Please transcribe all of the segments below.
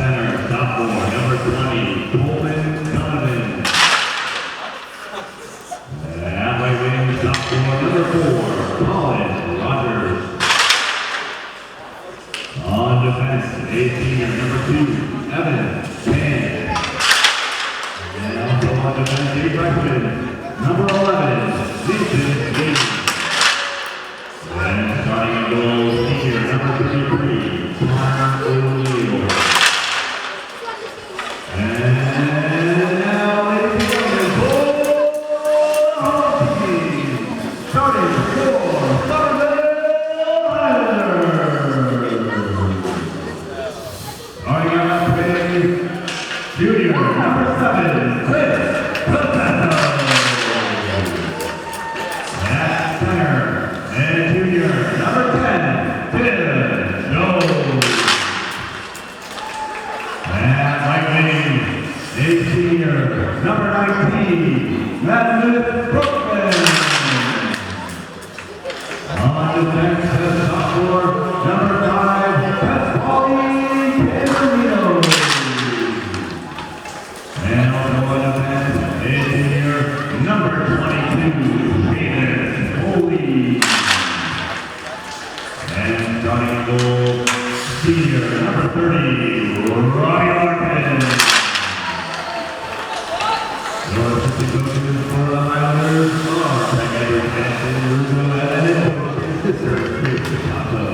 center, sophomore, number 20, Coleman. At right wing, sophomore, number 4, Colin Rogers. On defense, 18, number 2, Evan Pan. And also on defense, a freshman, number 11, Vincent Lee. And starting in goal, senior, number 33, Todd O'Neill. And now, ladies and gentlemen, starting for Somerville Highlanders. Starting out with junior, number 7, Chris Potato. At center, and junior, number 10, Tim Jones. At right wing, a senior, number 19, Madeline Brookman. On defense, a sophomore, number 5, Pasquale Pedrino. And also on defense, a senior, number 22, David Foley. And starting in goal, senior, number 30, Robbie Larkin. Your assistant coaches for the Highlanders are Secretary Benson, Russo, and Sister Picasso.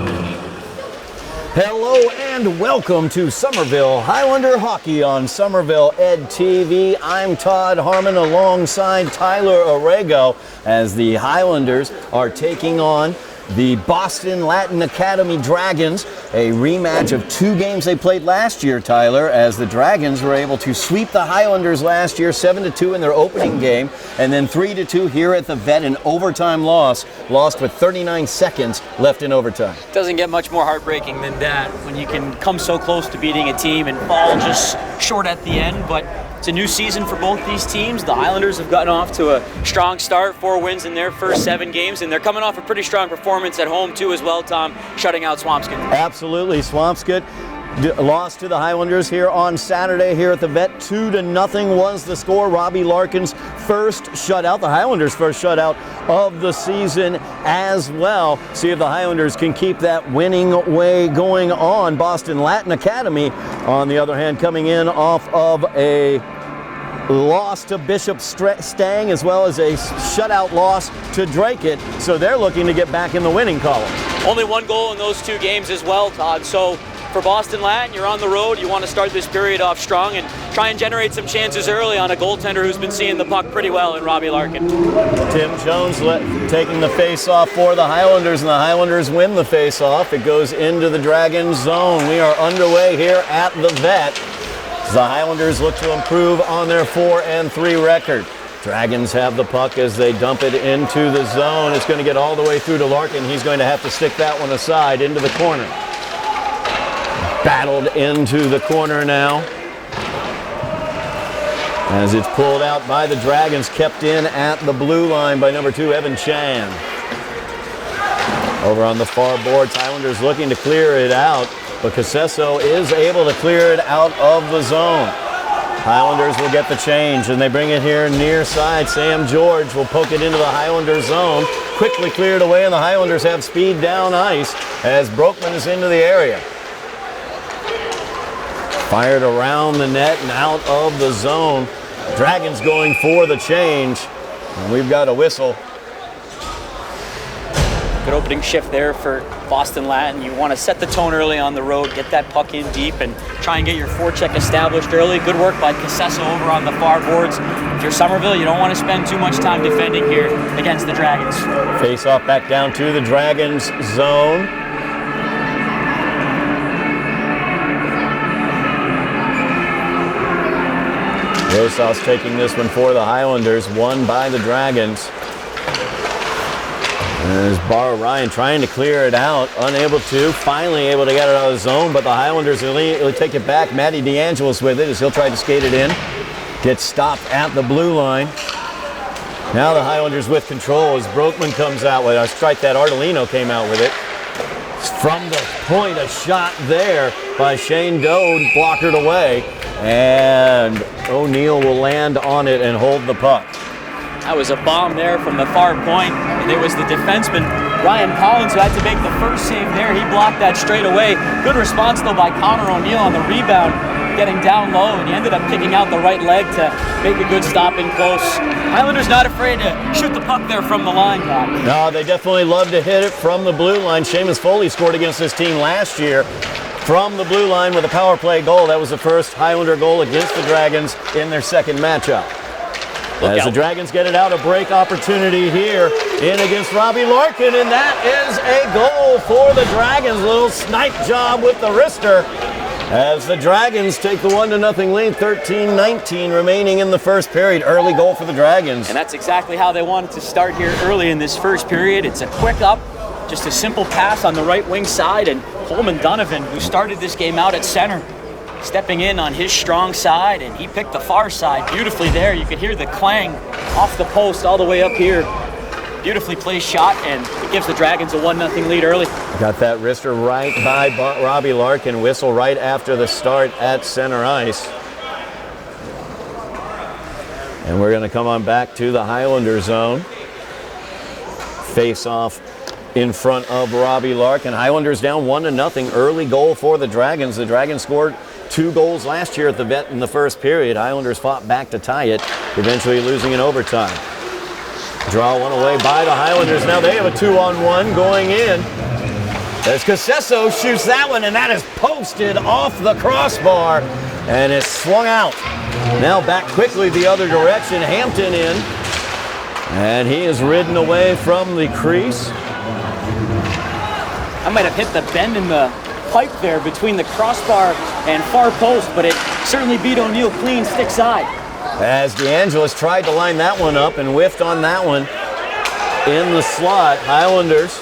Hello and welcome to Somerville Highlander Hockey on Somerville Ed TV. I'm Todd Harmon alongside Tyler Aragao as the Highlanders are taking on the Boston Latin Academy Dragons, a rematch of 2 games they played last year, Tyler, as the Dragons were able to sweep the Highlanders last year 7-2 in their opening game, and then 3-2 here at the Vet, an overtime lost with 39 seconds left in overtime. Doesn't get much more heartbreaking than that when you can come so close to beating a team and fall just short at the end, but it's a new season for both these teams. The Highlanders have gotten off to a strong start, 4 wins in their first 7 games, and they're coming off a pretty strong performance at home too as well, Tom, shutting out Swampscott. Absolutely. Swampscott lost to the Highlanders here on Saturday here at the Vet. 2-0 was the score. Robbie Larkin's first shutout, the Highlanders' first shutout of the season as well. See if the Highlanders can keep that winning way going on. Boston Latin Academy, on the other hand, coming in off of a loss to Bishop Stang as well as a shutout loss to Drakeit, so they're looking to get back in the winning column. Only 1 goal in those 2 games as well, Todd. So for Boston Latin, you're on the road. You want to start this period off strong and try and generate some chances early on a goaltender who's been seeing the puck pretty well in Robbie Larkin. Tim Jones taking the face-off for the Highlanders, and the Highlanders win the face-off. It goes into the Dragons zone. We are underway here at the Vet. The Highlanders look to improve on their 4-3 record. Dragons have the puck as they dump it into the zone. It's going to get all the way through to Larkin. He's going to have to stick that one aside into the corner. Battled into the corner now, as it's pulled out by the Dragons, kept in at the blue line by number 2, Evan Chan. Over on the far boards, Highlanders looking to clear it out, but Casesso is able to clear it out of the zone. Highlanders will get the change, and they bring it here near side. Sam George will poke it into the Highlanders zone. Quickly cleared away, and the Highlanders have speed down ice as Broekman is into the area. Fired around the net and out of the zone. Dragons going for the change, and we've got a whistle. Good opening shift there for Boston Latin. You want to set the tone early on the road, get that puck in deep, and try and get your forecheck established early. Good work by Casesso over on the far boards. If you're Somerville, you don't want to spend too much time defending here against the Dragons. Face off back down to the Dragons zone. Rosas taking this one for the Highlanders, won by the Dragons. There's Bar Ryan trying to clear it out, unable to, finally able to get it out of the zone, but the Highlanders will take it back. Matty DeAngelis with it as he'll try to skate it in. Gets stopped at the blue line. Now the Highlanders with control as Broekman comes out with a strike that Ardolino came out with it. From the point, a shot there by Shane Doe, blockered away. And O'Neal will land on it and hold the puck. That was a bomb there from the far point, and it was the defenseman, Ryan Collins, who had to make the first save there. He blocked that straight away. Good response, though, by Connor O'Neal on the rebound, getting down low, and he ended up kicking out the right leg to make a good stop in close. Highlanders not afraid to shoot the puck there from the line, Todd. No, they definitely love to hit it from the blue line. Seamus Foley scored against this team last year from the blue line with a power play goal. That was the first Highlander goal against the Dragons in their second matchup. As the Dragons get it out, a break opportunity here in against Robbie Larkin, and that is a goal for the Dragons. A little snipe job with the wrister as the Dragons take the 1-0 lead, 13-19 remaining in the first period. Early goal for the Dragons. And that's exactly how they wanted to start here early in this first period. It's a quick up, just a simple pass on the right wing side, and Coleman Donovan, who started this game out at center, stepping in on his strong side, and he picked the far side beautifully there. You could hear the clang off the post all the way up here. Beautifully placed shot, and it gives the Dragons a 1-0 lead early. Got that wrister right by Robbie Larkin. Whistle right after the start at center ice. And we're going to come on back to the Highlander zone. Face off in front of Robbie Larkin. Highlanders down 1-0. Early goal for the Dragons. The Dragons scored 2 goals last year at the vet in the first period. Highlanders fought back to tie it, eventually losing in overtime. Draw one away by the Highlanders. Now they have a 2-on-1 going in. As Casesso shoots that one, and that is posted off the crossbar, and it's swung out. Now back quickly the other direction. Hampton in, and he is ridden away from the crease. I might have hit the bend in the pipe there between the crossbar and far post, but it certainly beat O'Neal clean stick side. As DeAngelis tried to line that one up and whiffed on that one in the slot. Highlanders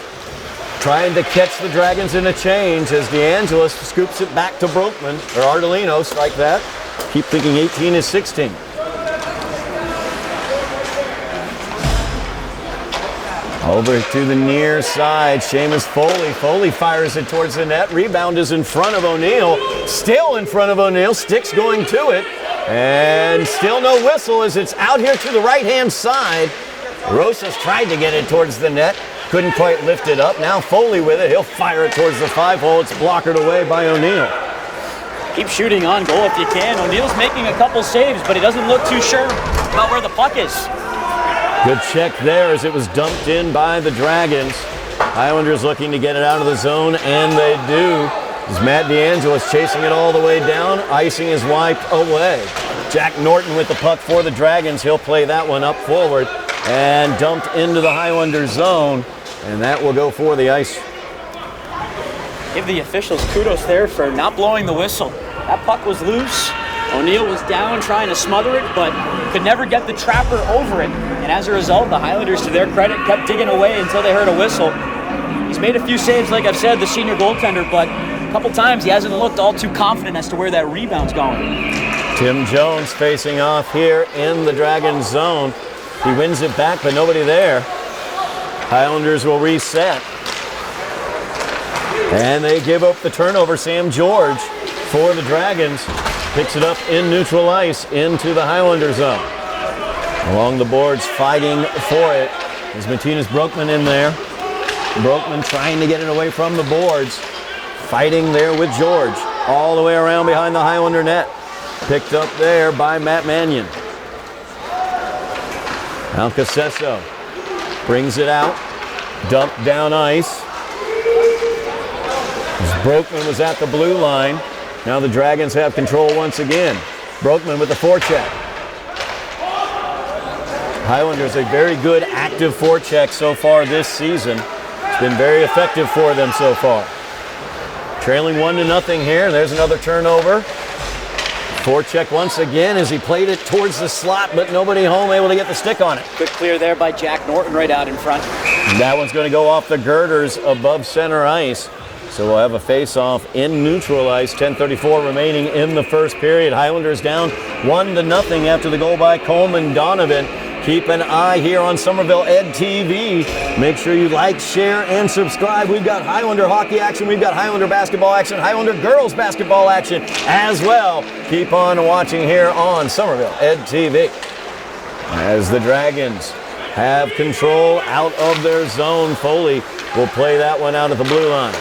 trying to catch the Dragons in a change as DeAngelis scoops it back to Brokman, or Ardolino, strike that. Keep thinking 18 is 16. Over to the near side, Seamus Foley. Foley fires it towards the net. Rebound is in front of O'Neal. Still in front of O'Neal. Sticks going to it. And still no whistle as it's out here to the right-hand side. Rosas tried to get it towards the net. Couldn't quite lift it up. Now Foley with it. He'll fire it towards the 5-hole. It's blockered away by O'Neal. Keep shooting on goal if you can. O'Neal's making a couple saves, but he doesn't look too sure about where the puck is. Good check there as it was dumped in by the Dragons. Highlanders looking to get it out of the zone, and they do. As Matt DeAngelis chasing it all the way down. Icing is wiped away. Jack Norton with the puck for the Dragons. He'll play that one up forward and dumped into the Highlander zone, and that will go for the ice. Give the officials kudos there for not blowing the whistle. That puck was loose. O'Neal was down trying to smother it, but could never get the trapper over it. And as a result, the Highlanders, to their credit, kept digging away until they heard a whistle. He's made a few saves, like I've said, the senior goaltender, but a couple times he hasn't looked all too confident as to where that rebound's going. Tim Jones facing off here in the Dragons zone. He wins it back, but nobody there. Highlanders will reset. And they give up the turnover. Sam George for the Dragons picks it up in neutral ice into the Highlander zone. Along the boards, fighting for it is Matthias Brokman in there. Brokman trying to get it away from the boards. Fighting there with George. All the way around behind the Highlander net. Picked up there by Matt Mannion. Now Casesso brings it out. Dumped down ice. As Brokman was at the blue line. Now the Dragons have control once again. Brokman with the forecheck. Highlanders a very good active forecheck so far this season. It's been very effective for them so far. Trailing 1-0 here. There's another turnover. Forecheck once again as he played it towards the slot, but nobody home able to get the stick on it. Good clear there by Jack Norton right out in front. And that one's going to go off the girders above center ice. So we'll have a face-off in neutral ice. 10:34 remaining in the first period. Highlanders down 1-0 after the goal by Coleman Donovan. Keep an eye here on Somerville Ed TV. Make sure you like, share, and subscribe. We've got Highlander hockey action. We've got Highlander basketball action, Highlander girls basketball action as well. Keep on watching here on Somerville Ed TV. As the Dragons have control out of their zone, Foley will play that one out at the blue line.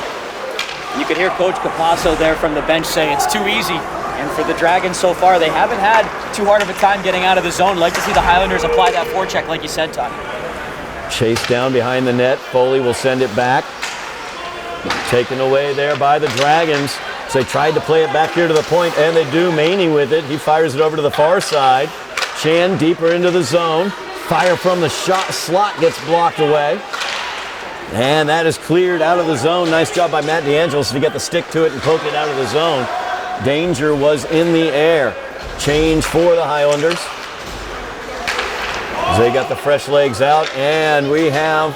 You could hear Coach Capasso there from the bench say it's too easy. And for the Dragons so far, they haven't had too hard of a time getting out of the zone. Like to see the Highlanders apply that forecheck like you said, Todd. Chase down behind the net. Foley will send it back. Taken away there by the Dragons. So they tried to play it back here to the point, and they do. Maney with it. He fires it over to the far side. Chan deeper into the zone. Fire from the slot gets blocked away. And that is cleared out of the zone. Nice job by Matt DeAngelis to get the stick to it and poke it out of the zone. Danger was in the air. Change for the Highlanders. They got the fresh legs out, and we have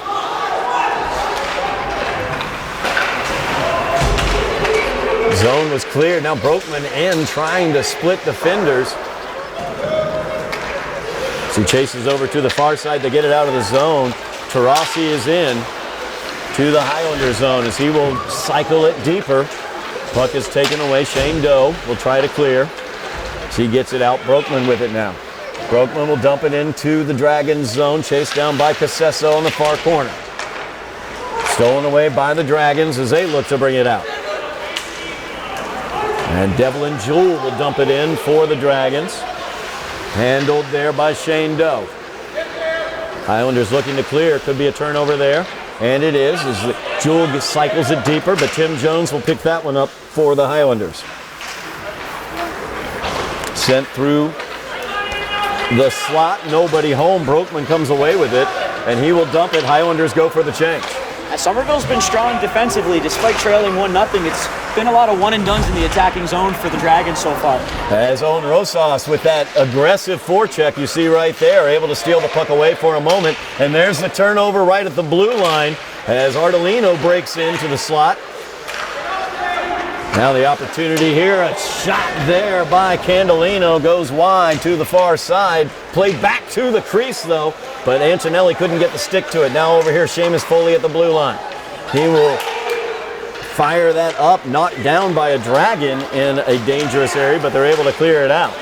zone was cleared. Now Broekman in trying to split defenders. So he chases over to the far side to get it out of the zone. Tarasi is in to the Highlander zone as he will cycle it deeper. Puck is taken away. Shane Doe will try to clear. So he gets it out. Broekman with it now. Broekman will dump it into the Dragons zone. Chased down by Casesso on the far corner. Stolen away by the Dragons as they look to bring it out. And Devlin Jewell will dump it in for the Dragons. Handled there by Shane Doe. Highlanders looking to clear. Could be a turnover there. And it is, as Jewell cycles it deeper, but Tim Jones will pick that one up for the Highlanders. Sent through the slot, nobody home. Broekman comes away with it, and he will dump it. Highlanders go for the change. Somerville's been strong defensively despite trailing 1-0. It's been a lot of one-and-dones in the attacking zone for the Dragons so far. As Owen Rosas with that aggressive forecheck you see right there, able to steal the puck away for a moment. And there's the turnover right at the blue line as Ardolino breaks into the slot. Now the opportunity here, a shot there by Candelino, goes wide to the far side. Played back to the crease though, but Antonelli couldn't get the stick to it. Now over here, Seamus Foley at the blue line. He will fire that up, knocked down by a Dragon in a dangerous area, but they're able to clear it out.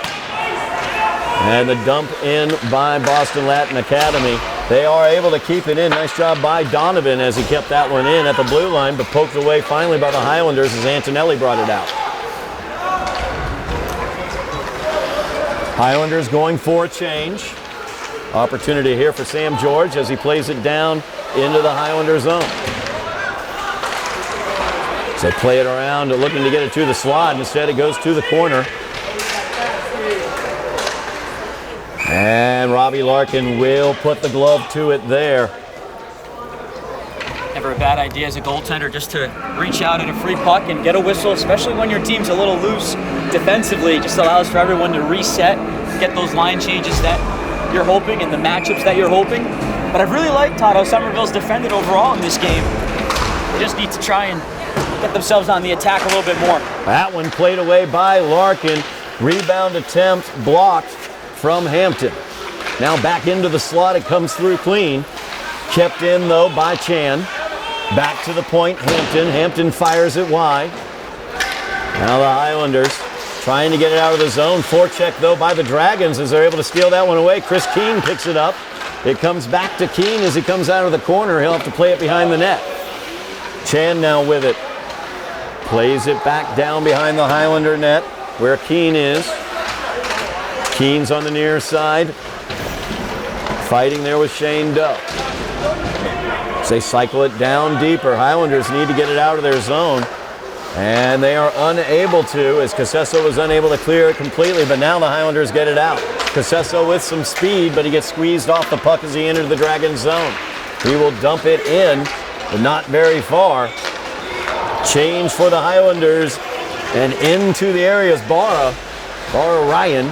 And the dump in by Boston Latin Academy. They are able to keep it in. Nice job by Donovan as he kept that one in at the blue line, but poked away finally by the Highlanders as Antonelli brought it out. Highlanders going for a change. Opportunity here for Sam George as he plays it down into the Highlander zone. So they play it around, looking to get it to the slot. Instead, it goes to the corner. And Robbie Larkin will put the glove to it there. Never a bad idea as a goaltender just to reach out at a free puck and get a whistle, especially when your team's a little loose defensively. It just allows for everyone to reset, get those line changes that you're hoping and the matchups that you're hoping. But I've really liked, Todd, how Somerville's defended overall in this game. They just need to try and get themselves on the attack a little bit more. That one played away by Larkin. Rebound attempt blocked from Hampton. Now back into the slot, it comes through clean. Kept in though by Chan. Back to the point, Hampton. Hampton fires it wide. Now the Highlanders trying to get it out of the zone. Forecheck though by the Dragons as they're able to steal that one away. Chris Keene picks it up. It comes back to Keene as he comes out of the corner. He'll have to play it behind the net. Chan now with it. Plays it back down behind the Highlander net where Keene is. Keene's on the near side. Fighting there with Shane Doe. As they cycle it down deeper. Highlanders need to get it out of their zone. And they are unable to, as Casesso was unable to clear it completely, but now the Highlanders get it out. Casesso with some speed, but he gets squeezed off the puck as he entered the Dragon zone. He will dump it in, but not very far. Change for the Highlanders, and into the area is Barra Ryan.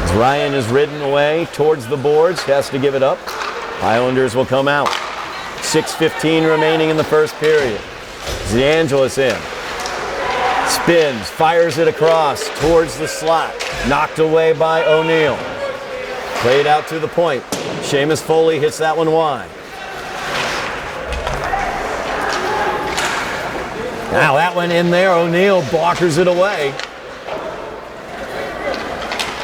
As Ryan is ridden away towards the boards, has to give it up. Highlanders will come out. 6:15 remaining in the first period. DeAngelis in. Spins, fires it across towards the slot. Knocked away by O'Neill. Played out to the point. Seamus Foley hits that one wide. Now that one in there. O'Neill blockers it away.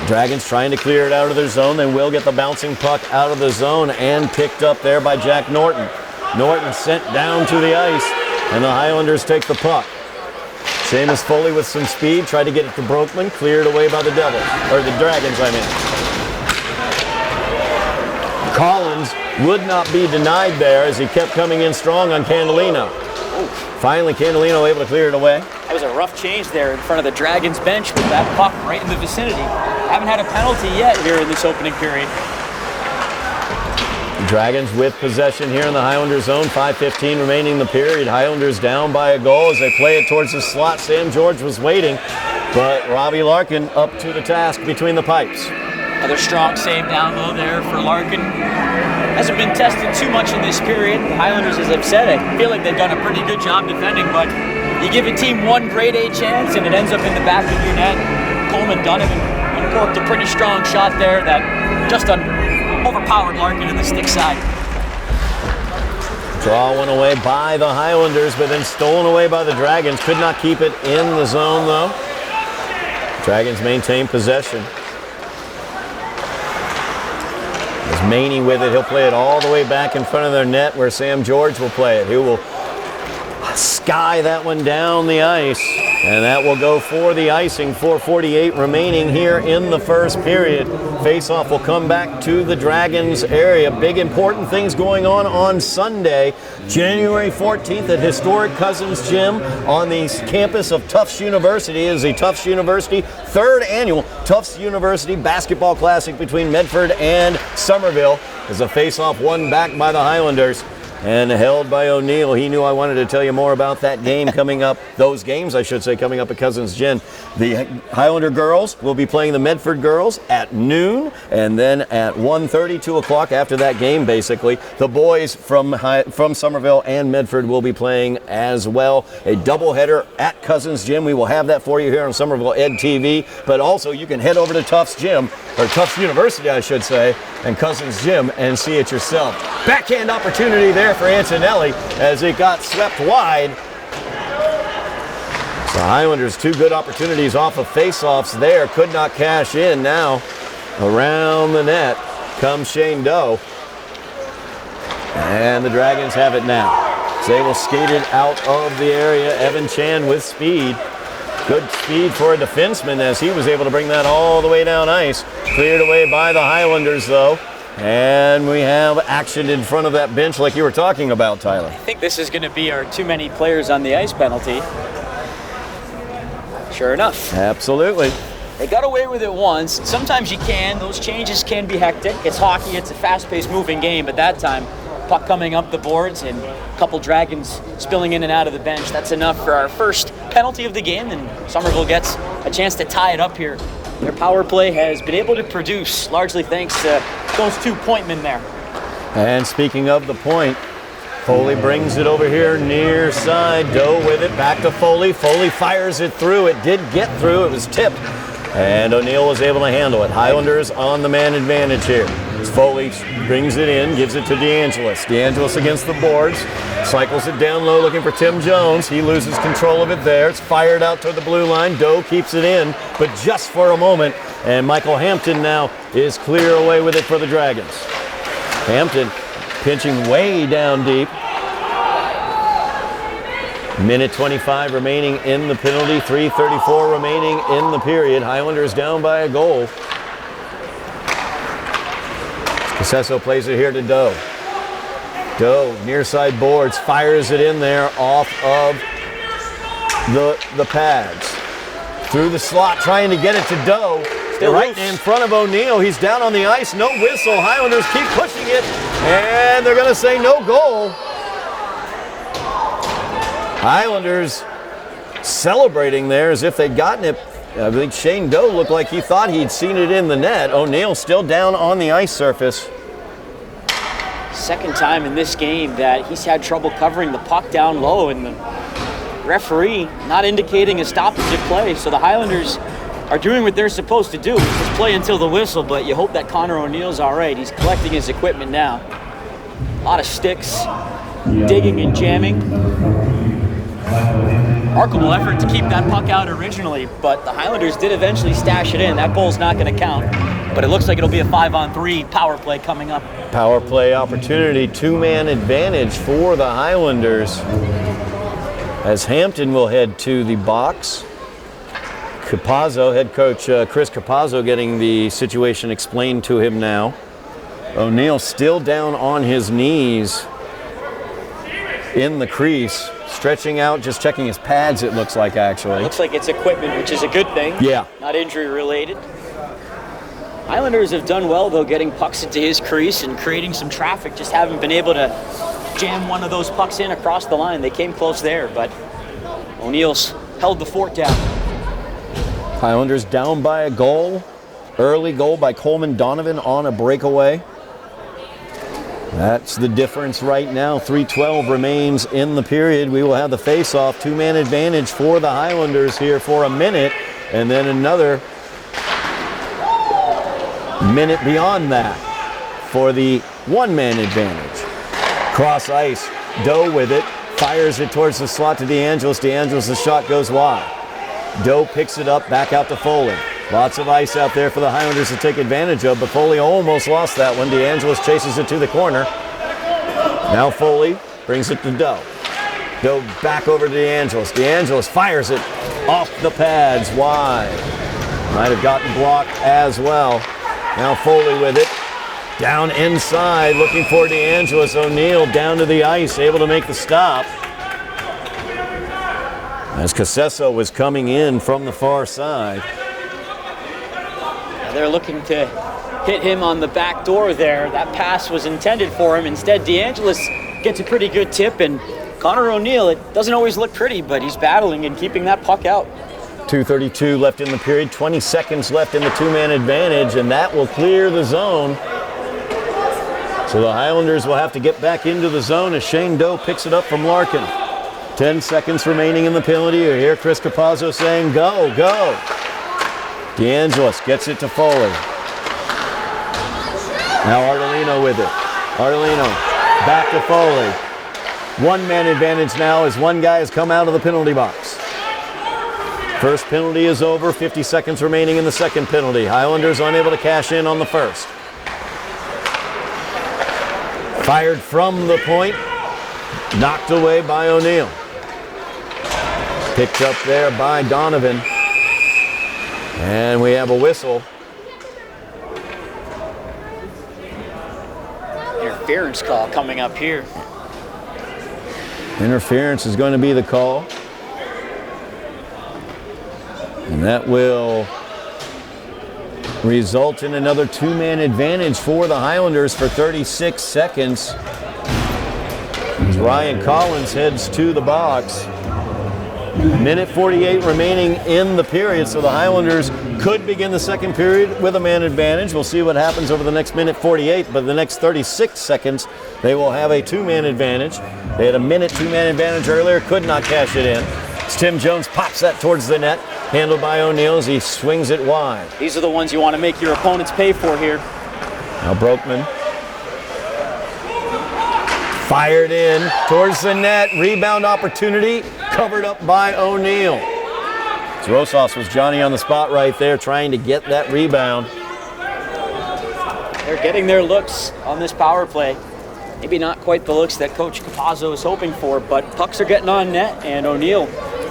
Dragons trying to clear it out of their zone. They will get the bouncing puck out of the zone and picked up there by Jack Norton. Norton sent down to the ice, and the Highlanders take the puck. Seamus Foley with some speed, tried to get it to Brokman, cleared away by the Devils, or the Dragons, I mean. Collins would not be denied there as he kept coming in strong on Candelino. Finally, Candelino able to clear it away. That was a rough change there in front of the Dragons bench with that puck right in the vicinity. Haven't had a penalty yet here in this opening period. Dragons with possession here in the Highlander zone. 5:15 remaining in the period. Highlanders down by a goal as they play it towards the slot. Sam George was waiting, but Robbie Larkin up to the task between the pipes. Another strong save down low there for Larkin. Hasn't been tested too much in this period. The Highlanders, as I've said, I feel like they've done a pretty good job defending, but you give a team one grade A chance and it ends up in the back of your net. Coleman Donovan uncorked a pretty strong shot there that just overpowered Larkin in the stick side. Draw one away by the Highlanders, but then stolen away by the Dragons. Could not keep it in the zone, though. Dragons maintain possession. As Maney with it, he'll play it all the way back in front of their net where Sam George will play it. He will sky that one down the ice, and that will go for the icing. 4:48 remaining here in the first period. Face-off will come back to the Dragons area. Big important things going on Sunday, January 14th at historic Cousins Gym on the campus of Tufts University. It is the Tufts University third annual Tufts University Basketball Classic between Medford and Somerville. As a face-off won back by the Highlanders and held by O'Neill. He knew I wanted to tell you more about that game coming up, those games I should say, coming up at Cousins Gym. The Highlander girls will be playing the Medford girls at noon, and then at 1:30, 2 o'clock after that game basically, the boys from Somerville and Medford will be playing as well. A doubleheader at Cousins Gym. We will have that for you here on Somerville Ed TV, but also you can head over to Tufts Gym, or Tufts University I should say, and Cousins Gym and see it yourself. Backhand opportunity there for Antonelli as it got swept wide. So Highlanders, two good opportunities off of face-offs there. Could not cash in. Now around the net comes Shane Doe. And the Dragons have it now. So they will skate it out of the area. Evan Chan with speed. Good speed for a defenseman as he was able to bring that all the way down ice. Cleared away by the Highlanders though. And we have action in front of that bench like you were talking about, Tyler. I think this is going to be our too many players on the ice penalty. Sure enough. Absolutely. They got away with it once. Sometimes you can. Those changes can be hectic. It's hockey. It's a fast-paced moving game. But that time, puck coming up the boards and a couple Dragons spilling in and out of the bench. That's enough for our first penalty of the game. And Somerville gets a chance to tie it up here. Their power play has been able to produce, largely thanks to those two point men there. And speaking of the point, Foley brings it over here near side. Doe with it, back to Foley. Foley fires it through. It did get through. It was tipped. And O'Neill was able to handle it. Highlanders on the man advantage here. Foley brings it in, gives it to DeAngelis. DeAngelis against the boards. Cycles it down low looking for Tim Jones. He loses control of it there. It's fired out to the blue line. Doe keeps it in, but just for a moment. And Michael Hampton now is clear away with it for the Dragons. Hampton pinching way down deep. Minute 25 remaining in the penalty, 3:34 remaining in the period. Highlanders down by a goal. Casesso plays it here to Doe. Doe, near side boards, fires it in there off of the pads. Through the slot, trying to get it to Doe. Still right in front of O'Neill. He's down on the ice, no whistle. Highlanders keep pushing it, and they're going to say no goal. Highlanders celebrating there as if they'd gotten it. I think Shane Doe looked like he thought he'd seen it in the net. O'Neill still down on the ice surface. Second time in this game that he's had trouble covering the puck down low, and the referee not indicating a stoppage of play. So the Highlanders are doing what they're supposed to do, which is play until the whistle, but you hope that Connor O'Neill's all right. He's collecting his equipment now. A lot of sticks, digging and jamming. Remarkable effort to keep that puck out originally, but the Highlanders did eventually stash it in. That goal's not going to count, but it looks like it'll be a 5-on-3 power play coming up. Power play opportunity, two-man advantage for the Highlanders, as Hampton will head to the box. Capazzo, head coach Chris Capazzo, getting the situation explained to him now. O'Neill still down on his knees in the crease, stretching out, just checking his pads, it looks like, actually. Looks like it's equipment, which is a good thing. Yeah. Not injury related. Islanders have done well, though, getting pucks into his crease and creating some traffic. Just haven't been able to jam one of those pucks in across the line. They came close there, but O'Neill's held the fort down. Highlanders down by a goal. Early goal by Coleman Donovan on a breakaway. That's the difference right now. 3:12 remains in the period. We will have the face-off. Two-man advantage for the Highlanders here for a minute, and then another minute beyond that for the one-man advantage. Cross ice, Doe with it, fires it towards the slot to DeAngelis. DeAngelis, the shot goes wide. Doe picks it up, back out to Foley. Lots of ice out there for the Highlanders to take advantage of, but Foley almost lost that one. DeAngelis chases it to the corner. Now Foley brings it to Doe. Doe back over to DeAngelis. DeAngelis fires it off the pads wide. Might have gotten blocked as well. Now Foley with it. Down inside, looking for DeAngelis. O'Neill down to the ice, able to make the stop. As Casesso was coming in from the far side. They're looking to hit him on the back door there. That pass was intended for him. Instead, DeAngelis gets a pretty good tip, and Connor O'Neill, it doesn't always look pretty, but he's battling and keeping that puck out. 2:32 left in the period, 20 seconds left in the two-man advantage, and that will clear the zone. So the Highlanders will have to get back into the zone as Shane Doe picks it up from Larkin. 10 seconds remaining in the penalty. You hear Chris Capazzo saying, go, go. DeAngelis gets it to Foley. Now Ardolino with it. Ardolino back to Foley. One-man advantage now as one guy has come out of the penalty box. First penalty is over. 50 seconds remaining in the second penalty. Highlanders unable to cash in on the first. Fired from the point. Knocked away by O'Neill. Picked up there by Donovan. And we have a whistle. Interference call coming up here. Interference is going to be the call. And that will result in another two-man advantage for the Highlanders for 36 seconds. As Ryan Collins heads to the box. Minute 48 remaining in the period, so the Highlanders could begin the second period with a man advantage. We'll see what happens over the next minute 48, but the next 36 seconds, they will have a two-man advantage. They had a minute two-man advantage earlier, could not cash it in. As Tim Jones pops that towards the net, handled by O'Neill as he swings it wide. These are the ones you want to make your opponents pay for here. Now Broekman fired in towards the net, rebound opportunity, covered up by O'Neill. Rosas was Johnny on the spot right there trying to get that rebound. They're getting their looks on this power play. Maybe not quite the looks that Coach Capazzo is hoping for, but pucks are getting on net, and O'Neill,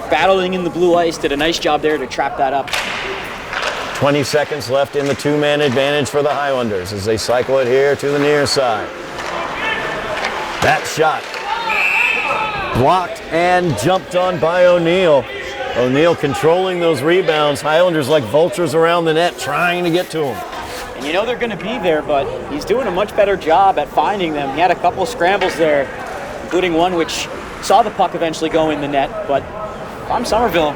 battling in the blue ice, did a nice job there to trap that up. 20 seconds left in the two-man advantage for the Highlanders as they cycle it here to the near side. That shot blocked and jumped on by O'Neill. O'Neill controlling those rebounds. Highlanders like vultures around the net trying to get to him. And you know they're going to be there, but he's doing a much better job at finding them. He had a couple of scrambles there, including one which saw the puck eventually go in the net. But if I'm Somerville,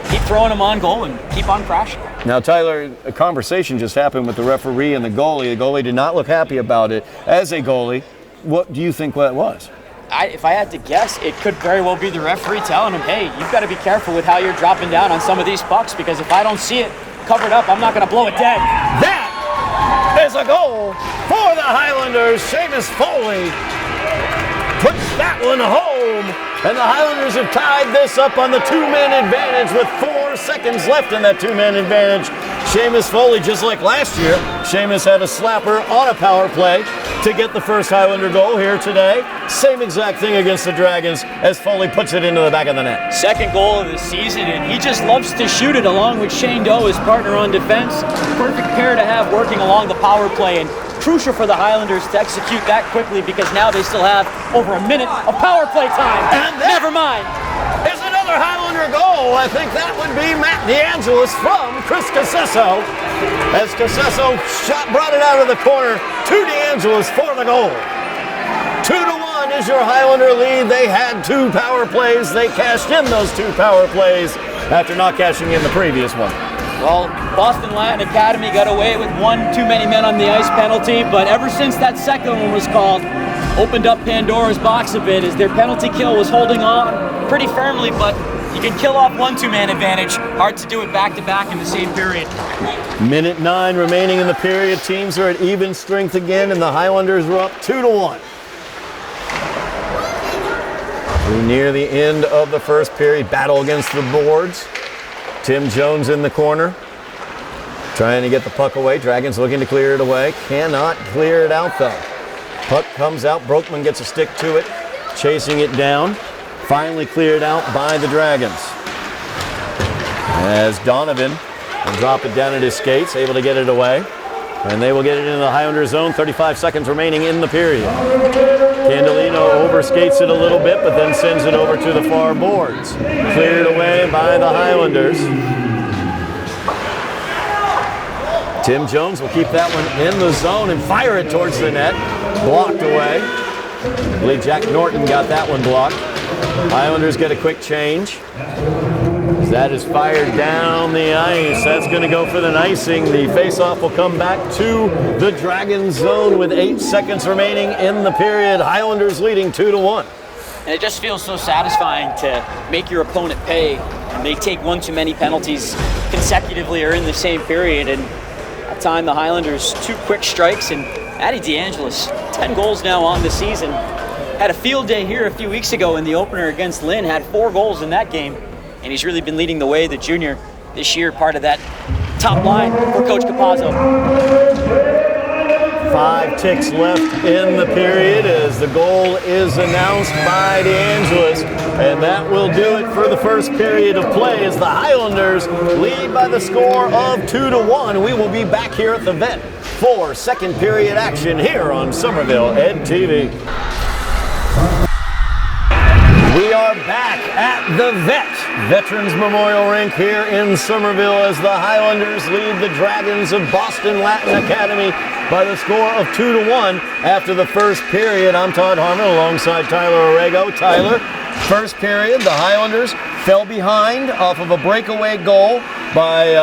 keep throwing them on goal and keep on crashing. Now, Tyler, a conversation just happened with the referee and the goalie. The goalie did not look happy about it. As a goalie, what do you think that was? if I had to guess, it could very well be the referee telling him, hey, you've got to be careful with how you're dropping down on some of these pucks, because if I don't see it covered up, I'm not going to blow it dead. That is a goal for the Highlanders. Seamus Foley puts that one home, and the Highlanders have tied this up on the two-man advantage with 4 seconds left in that two-man advantage. Seamus Foley, just like last year, Seamus had a slapper on a power play to get the first Highlander goal here today. Same exact thing against the Dragons as Foley puts it into the back of the net. Second goal of the season, and he just loves to shoot it along with Shane Doe, his partner on defense. Perfect pair to have working along the power play, and crucial for the Highlanders to execute that quickly, because now they still have over a minute of power play time. And never mind. Is another Highlander goal. I think that would be Matt DeAngelis from Chris Casesso. As Casesso brought it out of the corner to DeAngelis for the goal. 2-1 is your Highlander lead. They had 2 power plays. They cashed in those 2 power plays after not cashing in the previous one. Well, Boston Latin Academy got away with 1 too many men on the ice penalty, but ever since that second one was called, opened up Pandora's box a bit, as their penalty kill was holding on pretty firmly, but you can kill off 1 two-man advantage. Hard to do it back-to-back in the same period. Minute 9 remaining in the period. Teams are at even strength again, and the Highlanders are up 2-1. We near the end of the first period. Battle against the boards. Tim Jones in the corner, trying to get the puck away. Dragons looking to clear it away. Cannot clear it out, though. Puck comes out. Broekman gets a stick to it, chasing it down. Finally cleared out by the Dragons. As Donovan will drop it down at his skates, able to get it away. And they will get it into the Highlander zone. 35 seconds remaining in the period. Candelino overskates it a little bit, but then sends it over to the far boards. Cleared away by the Highlanders. Tim Jones will keep that one in the zone and fire it towards the net. Blocked away. I believe Jack Norton got that one blocked. Highlanders get a quick change. That is fired down the ice. That's going to go for the icing. The faceoff will come back to the Dragons zone with 8 seconds remaining in the period. Highlanders leading 2-1. And it just feels so satisfying to make your opponent pay. And they take 1 too many penalties consecutively or in the same period. And that time the Highlanders 2 quick strikes, and Matty DeAngelis, 10 goals now on the season. Had a field day here a few weeks ago in the opener against Lynn, had 4 goals in that game. And he's really been leading the way, the junior, this year, part of that top line for Coach Capazzo. 5 ticks left in the period as the goal is announced by DeAngelis. And that will do it for the first period of play as the Highlanders lead by the score of 2-1. We will be back here at the Vet for second period action here on Somerville Ed TV. We are back at the Vet, Veterans Memorial Rink here in Somerville as the Highlanders lead the Dragons of Boston Latin Academy by the score of 2-1 after the first period. I'm Todd Harmon alongside Tyler Aragao. Tyler, first period, the Highlanders fell behind off of a breakaway goal by,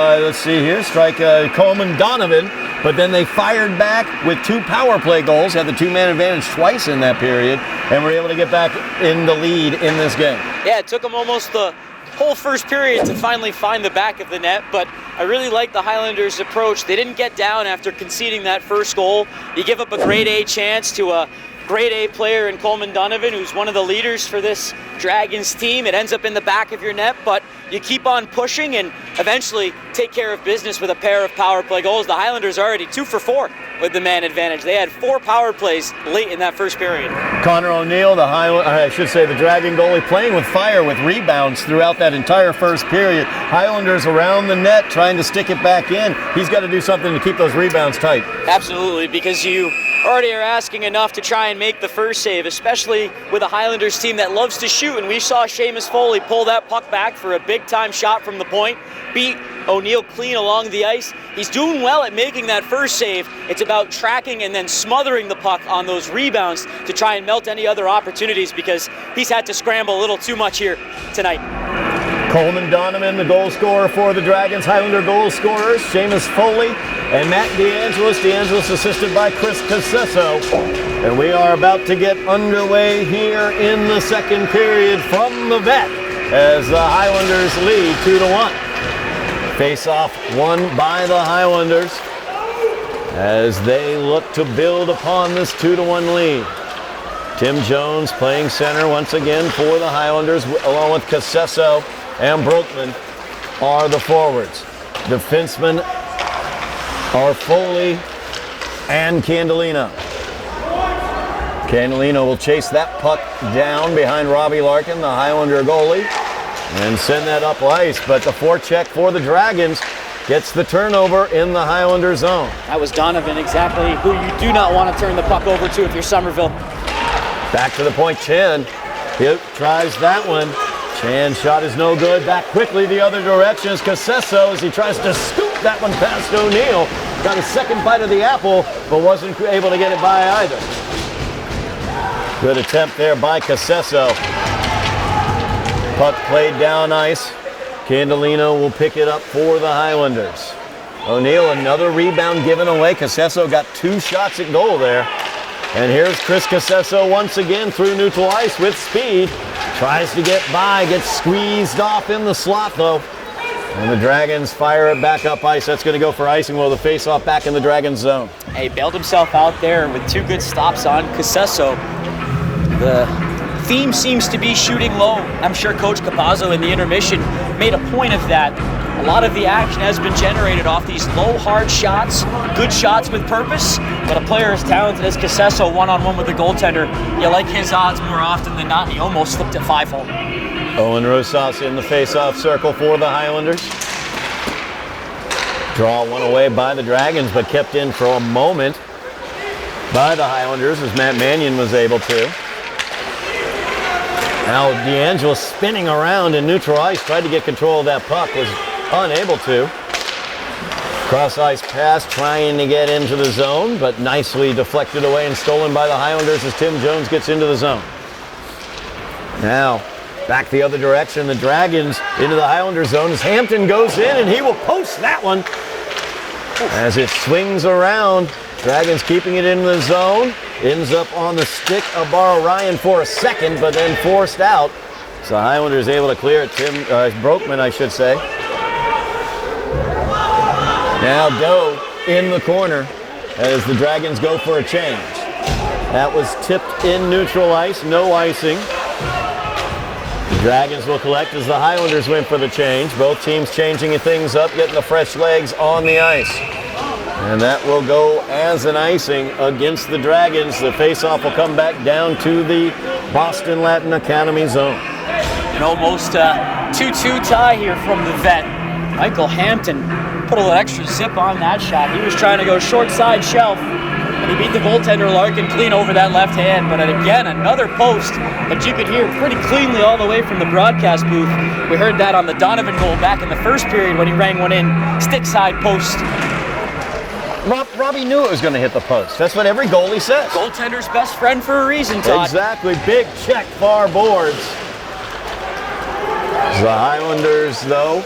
Coleman Donovan, but then they fired back with 2 power play goals, had the 2-man advantage twice in that period, and were able to get back in the lead in this game. Yeah, it took them almost the whole first period to finally find the back of the net, but I really like the Highlanders' approach. They didn't get down after conceding that first goal. You give up a grade A chance to a grade A player in Coleman Donovan, who's one of the leaders for this Dragons team. It ends up in the back of your net, but you keep on pushing and eventually take care of business with a pair of power play goals. The Highlanders are already 2 for 4 with the man advantage. They had 4 power plays late in that first period. Connor O'Neill, the Dragon goalie, playing with fire with rebounds throughout that entire first period. Highlanders around the net trying to stick it back in. He's got to do something to keep those rebounds tight. Absolutely, because you already are asking enough to try and make the first save, especially with a Highlanders team that loves to shoot. And we saw Seamus Foley pull that puck back for a big-time shot from the point, beat O'Neill clean along the ice. He's doing well at making that first save. It's about tracking and then smothering the puck on those rebounds to try and melt any other opportunities, because he's had to scramble a little too much here tonight. Coleman Donovan, the goal scorer for the Dragons. Highlander goal scorers, Seamus Foley and Matt DeAngelis. DeAngelis assisted by Chris Casesso. And we are about to get underway here in the second period from the vet as the Highlanders lead 2-1. Face-off won by the Highlanders as they look to build upon this 2-1 lead. Tim Jones playing center once again for the Highlanders, along with Casesso and Broekman are the forwards. Defensemen are Foley and Candelino. Candelino will chase that puck down behind Robbie Larkin, the Highlander goalie, and send that up ice. But the forecheck for the Dragons gets the turnover in the Highlander zone. That was Donovan, exactly who you do not want to turn the puck over to if you're Somerville. Back to the point, Chan. He tries that one. Chan shot is no good. Back quickly the other direction is Casesso as he tries to scoop that one past O'Neill. Got a second bite of the apple, but wasn't able to get it by either. Good attempt there by Casesso. Puck played down ice. Candelino will pick it up for the Highlanders. O'Neill, another rebound given away. Casesso got 2 shots at goal there. And here's Chris Casesso once again through neutral ice with speed. Tries to get by, gets squeezed off in the slot though. And the Dragons fire it back up ice. That's going to go for icing while the face-off back in the Dragons zone. He bailed himself out there with 2 good stops on Casesso. The theme seems to be shooting low. I'm sure Coach Capazzo in the intermission made a point of that. A lot of the action has been generated off these low, hard shots, good shots with purpose, but a player as talented as Casesso one-on-one with the goaltender, you like his odds more often than not, and he almost slipped at 5-hole. Owen Rosas in the face-off circle for the Highlanders. Draw one away by the Dragons, but kept in for a moment by the Highlanders as Matt Mannion was able to. Now DeAngelis spinning around in neutral ice, tried to get control of that puck, was unable to. Cross ice pass trying to get into the zone, but nicely deflected away and stolen by the Highlanders as Tim Jones gets into the zone. Now back the other direction, the Dragons into the Highlander zone as Hampton goes in and he will post that one as it swings around. Dragons keeping it in the zone. Ends up on the stick of Barrow Ryan for a second, but then forced out. So Highlanders able to clear it. Broekman, I should say. Now Doe in the corner as the Dragons go for a change. That was tipped in neutral ice, no icing. The Dragons will collect as the Highlanders went for the change. Both teams changing things up, getting the fresh legs on the ice. And that will go as an icing against the Dragons. The face-off will come back down to the Boston Latin Academy zone. An almost 2-2 tie here from the vet. Michael Hampton put a little extra zip on that shot. He was trying to go short side shelf, and he beat the goaltender Larkin clean over that left hand. But again, another post that you could hear pretty cleanly all the way from the broadcast booth. We heard that on the Donovan goal back in the first period when he rang one in, stick side post. Robbie knew it was going to hit the post. That's what every goalie says. Goaltender's best friend for a reason, Todd. Exactly. Big check, far boards. The Highlanders, though,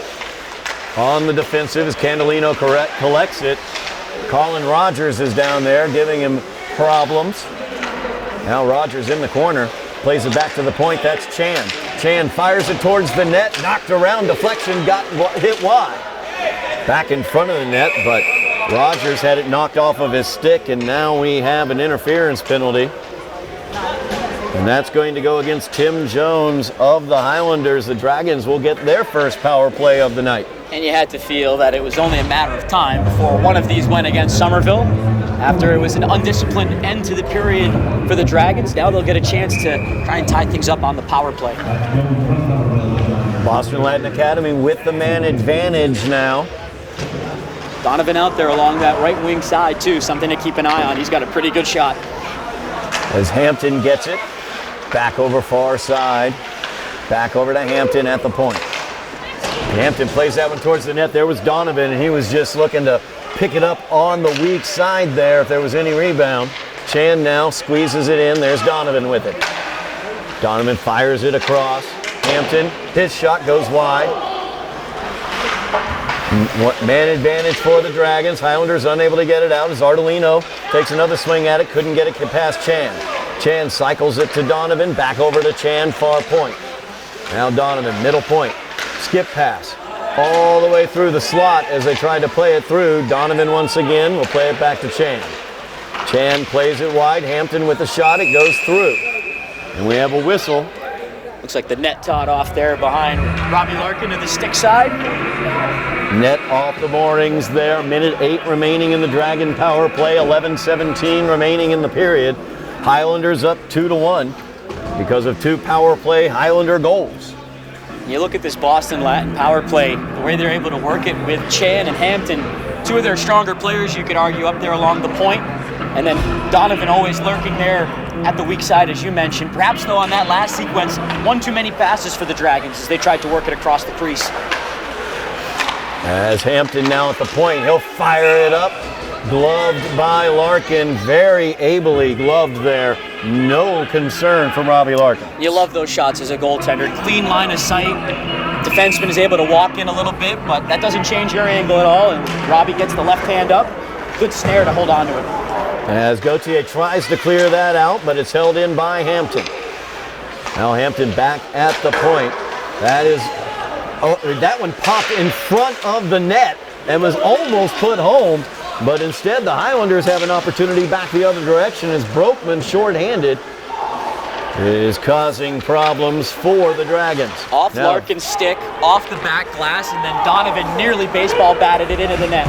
on the defensive as Candelino collects it. Colin Rogers is down there giving him problems. Now Rogers in the corner. Plays it back to the point. That's Chan. Chan fires it towards the net. Knocked around. Deflection. Got hit wide. Back in front of the net, but Rogers had it knocked off of his stick, and now we have an interference penalty. And that's going to go against Tim Jones of the Highlanders. The Dragons will get their first power play of the night. And you had to feel that it was only a matter of time before one of these went against Somerville. After it was an undisciplined end to the period for the Dragons, now they'll get a chance to try and tie things up on the power play. Boston Latin Academy with the man advantage now. Donovan out there along that right wing side too, something to keep an eye on. He's got a pretty good shot. As Hampton gets it, back over far side, back over to Hampton at the point. Hampton plays that one towards the net. There was Donovan, and he was just looking to pick it up on the weak side there if there was any rebound. Chan now squeezes it in. There's Donovan with it. Donovan fires it across. Hampton, his shot goes wide. Man advantage for the Dragons. Highlanders unable to get it out as Ardolino takes another swing at it, couldn't get it past Chan. Chan cycles it to Donovan, back over to Chan, far point. Now Donovan, middle point, skip pass, all the way through the slot as they tried to play it through. Donovan once again will play it back to Chan. Chan plays it wide, Hampton with the shot, it goes through. And we have a whistle. Looks like the net Todd off there behind Robbie Larkin to the stick side. Net off the moorings there, minute 8 remaining in the Dragon power play, 11:17 remaining in the period. Highlanders up 2-1 because of 2 power play Highlander goals. You look at this Boston Latin power play, the way they're able to work it with Chan and Hampton, 2 of their stronger players, you could argue, up there along the point. And then Donovan always lurking there at the weak side, as you mentioned. Perhaps, though, on that last sequence, one too many passes for the Dragons as they tried to work it across the crease. As Hampton now at the point, he'll fire it up. Gloved by Larkin, very ably gloved there. No concern from Robbie Larkin. You love those shots as a goaltender. Clean line of sight. Defenseman is able to walk in a little bit, but that doesn't change your angle at all. And Robbie gets the left hand up. Good snare to hold on to it. As Gauthier tries to clear that out, but it's held in by Hampton. Now Hampton back at the point. That one popped in front of the net and was almost put home, but instead the Highlanders have an opportunity back the other direction as Broekman, shorthanded, is causing problems for the Dragons. Off Larkin's stick, off the back glass, and then Donovan nearly baseball batted it into the net.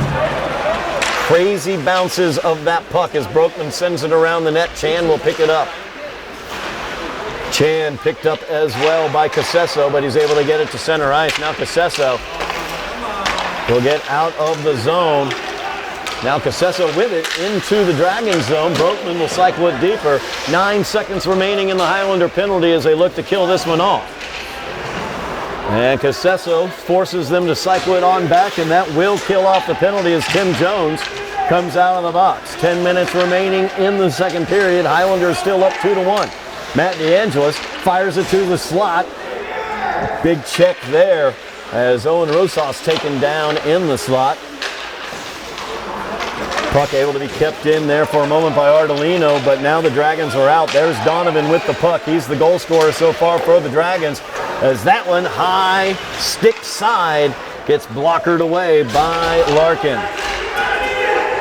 Crazy bounces of that puck as Broekman sends it around the net. Chan will pick it up. Chan picked up as well by Casesso, but he's able to get it to center ice. Now Casesso will get out of the zone. Now Casesso with it into the Dragon zone. Broekman will cycle it deeper. 9 seconds remaining in the Highlander penalty as they look to kill this one off. And Casesso forces them to cycle it on back, and that will kill off the penalty as Tim Jones comes out of the box. 10 minutes remaining in the second period. Highlanders still up 2-1. Matt DeAngelis fires it to the slot. Big check there as Owen Rosas taken down in the slot. Puck able to be kept in there for a moment by Ardolino, but now the Dragons are out. There's Donovan with the puck. He's the goal scorer so far for the Dragons, as that one high stick side gets blockered away by Larkin.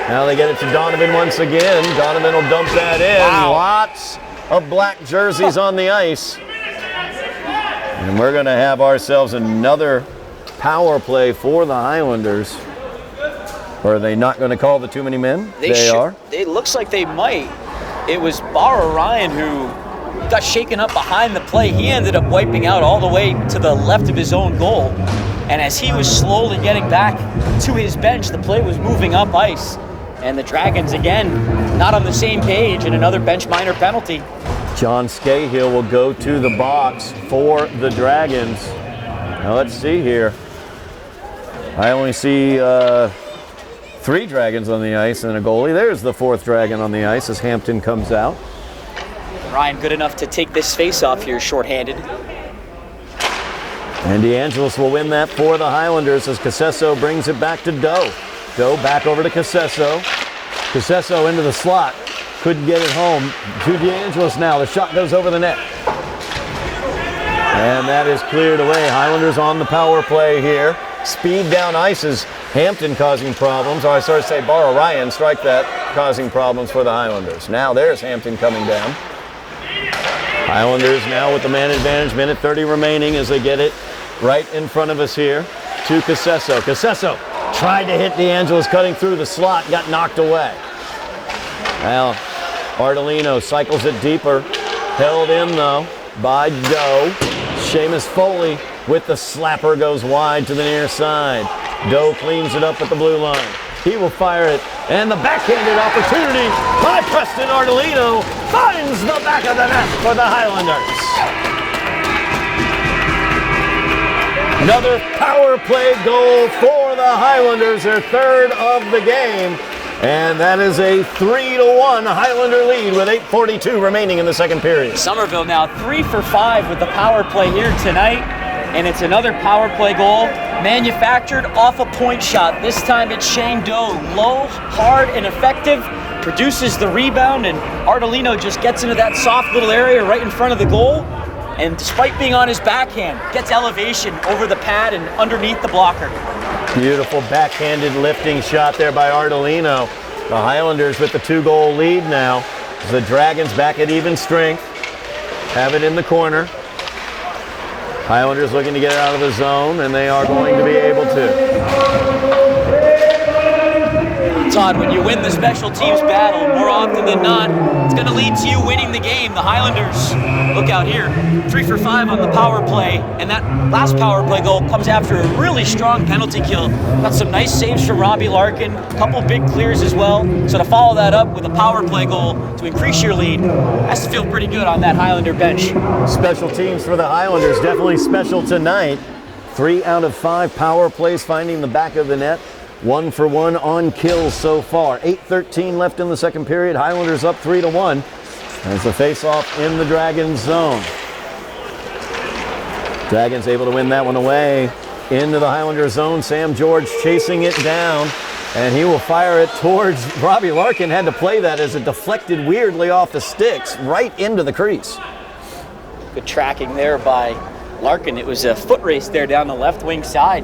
Now they get it to Donovan once again. Donovan will dump that in. Wow. Lots of black jerseys on the ice. And we're going to have ourselves another power play for the Highlanders. Or are they not going to call the too many men? They are. It looks like they might. It was Bara Ryan who got shaken up behind the play. He ended up wiping out all the way to the left of his own goal. And as he was slowly getting back to his bench, the play was moving up ice. And the Dragons, again, not on the same page, and another bench minor penalty. John Scahill will go to the box for the Dragons. Now let's see here. I only see 3 Dragons on the ice and a goalie. There's the 4th Dragon on the ice as Hampton comes out. Ryan good enough to take this face-off here shorthanded. And DeAngelis will win that for the Highlanders as Casesso brings it back to Doe. Doe back over to Casesso. Casesso into the slot. Couldn't get it home. To DeAngelis now. The shot goes over the net. And that is cleared away. Highlanders on the power play here. Speed down ice is Hampton causing problems. Or I sort of say Bara Ryan, strike that, causing problems for the Highlanders. Now there's Hampton coming down. Highlanders now with the man advantage. Minute 30 remaining as they get it right in front of us here to Casesso. Casesso tried to hit DeAngelis cutting through the slot, got knocked away. Now Ardolino cycles it deeper. Held in though by Doe. Seamus Foley with the slapper goes wide to the near side. Doe cleans it up at the blue line. He will fire it, and the backhanded opportunity by Preston Ardolino finds the back of the net for the Highlanders. Another power play goal for the Highlanders, their 3rd of the game. And that is a 3-1 Highlander lead with 8:42 remaining in the second period. Somerville now 3 for 5 with the power play here tonight. And it's another power play goal manufactured off a point shot. This time it's Shane Doe. Low, hard, and effective. Produces the rebound, and Ardolino just gets into that soft little area right in front of the goal. And despite being on his backhand, gets elevation over the pad and underneath the blocker. Beautiful backhanded lifting shot there by Ardolino. The Highlanders with the 2-goal lead now. The Dragons back at even strength. Have it in the corner. Highlanders looking to get it out of the zone, and they are going to be able to. Todd, when you win the special teams battle, more often than not, it's going to lead to you winning the game. The Highlanders, look out here, 3 for 5 on the power play, and that last power play goal comes after a really strong penalty kill. Got some nice saves from Robbie Larkin, a couple big clears as well. So to follow that up with a power play goal to increase your lead, has to feel pretty good on that Highlander bench. Special teams for the Highlanders, definitely special tonight. 3 out of 5 power plays finding the back of the net. 1 for 1 on kills so far. 8:13 left in the second period. Highlanders up 3-1. As the face-off in the Dragons zone. Dragons able to win that one away into the Highlander zone. Sam George chasing it down, and he will fire it towards Robbie Larkin. Had to play that as it deflected weirdly off the sticks right into the crease. Good tracking there by Larkin. It was a foot race there down the left wing side.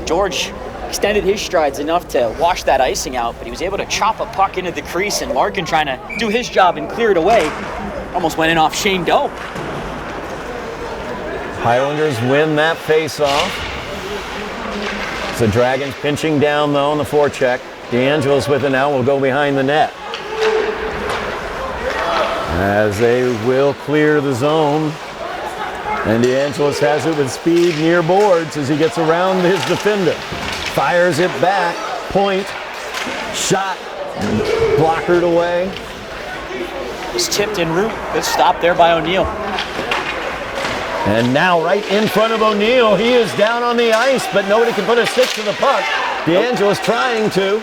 George extended his strides enough to wash that icing out, but he was able to chop a puck into the crease, and Larkin trying to do his job and clear it away. Almost went in off Shane Doe. Highlanders win that face-off. The Dragons pinching down though on the forecheck. DeAngelis with it now will go behind the net. As they will clear the zone. And DeAngelis has it with speed near boards as he gets around his defender. Fires it back, point, shot, blockered away. Was tipped en route. Good stop there by O'Neill. And now right in front of O'Neill, he is down on the ice, but nobody can put a stick to the puck. DeAngelis trying to,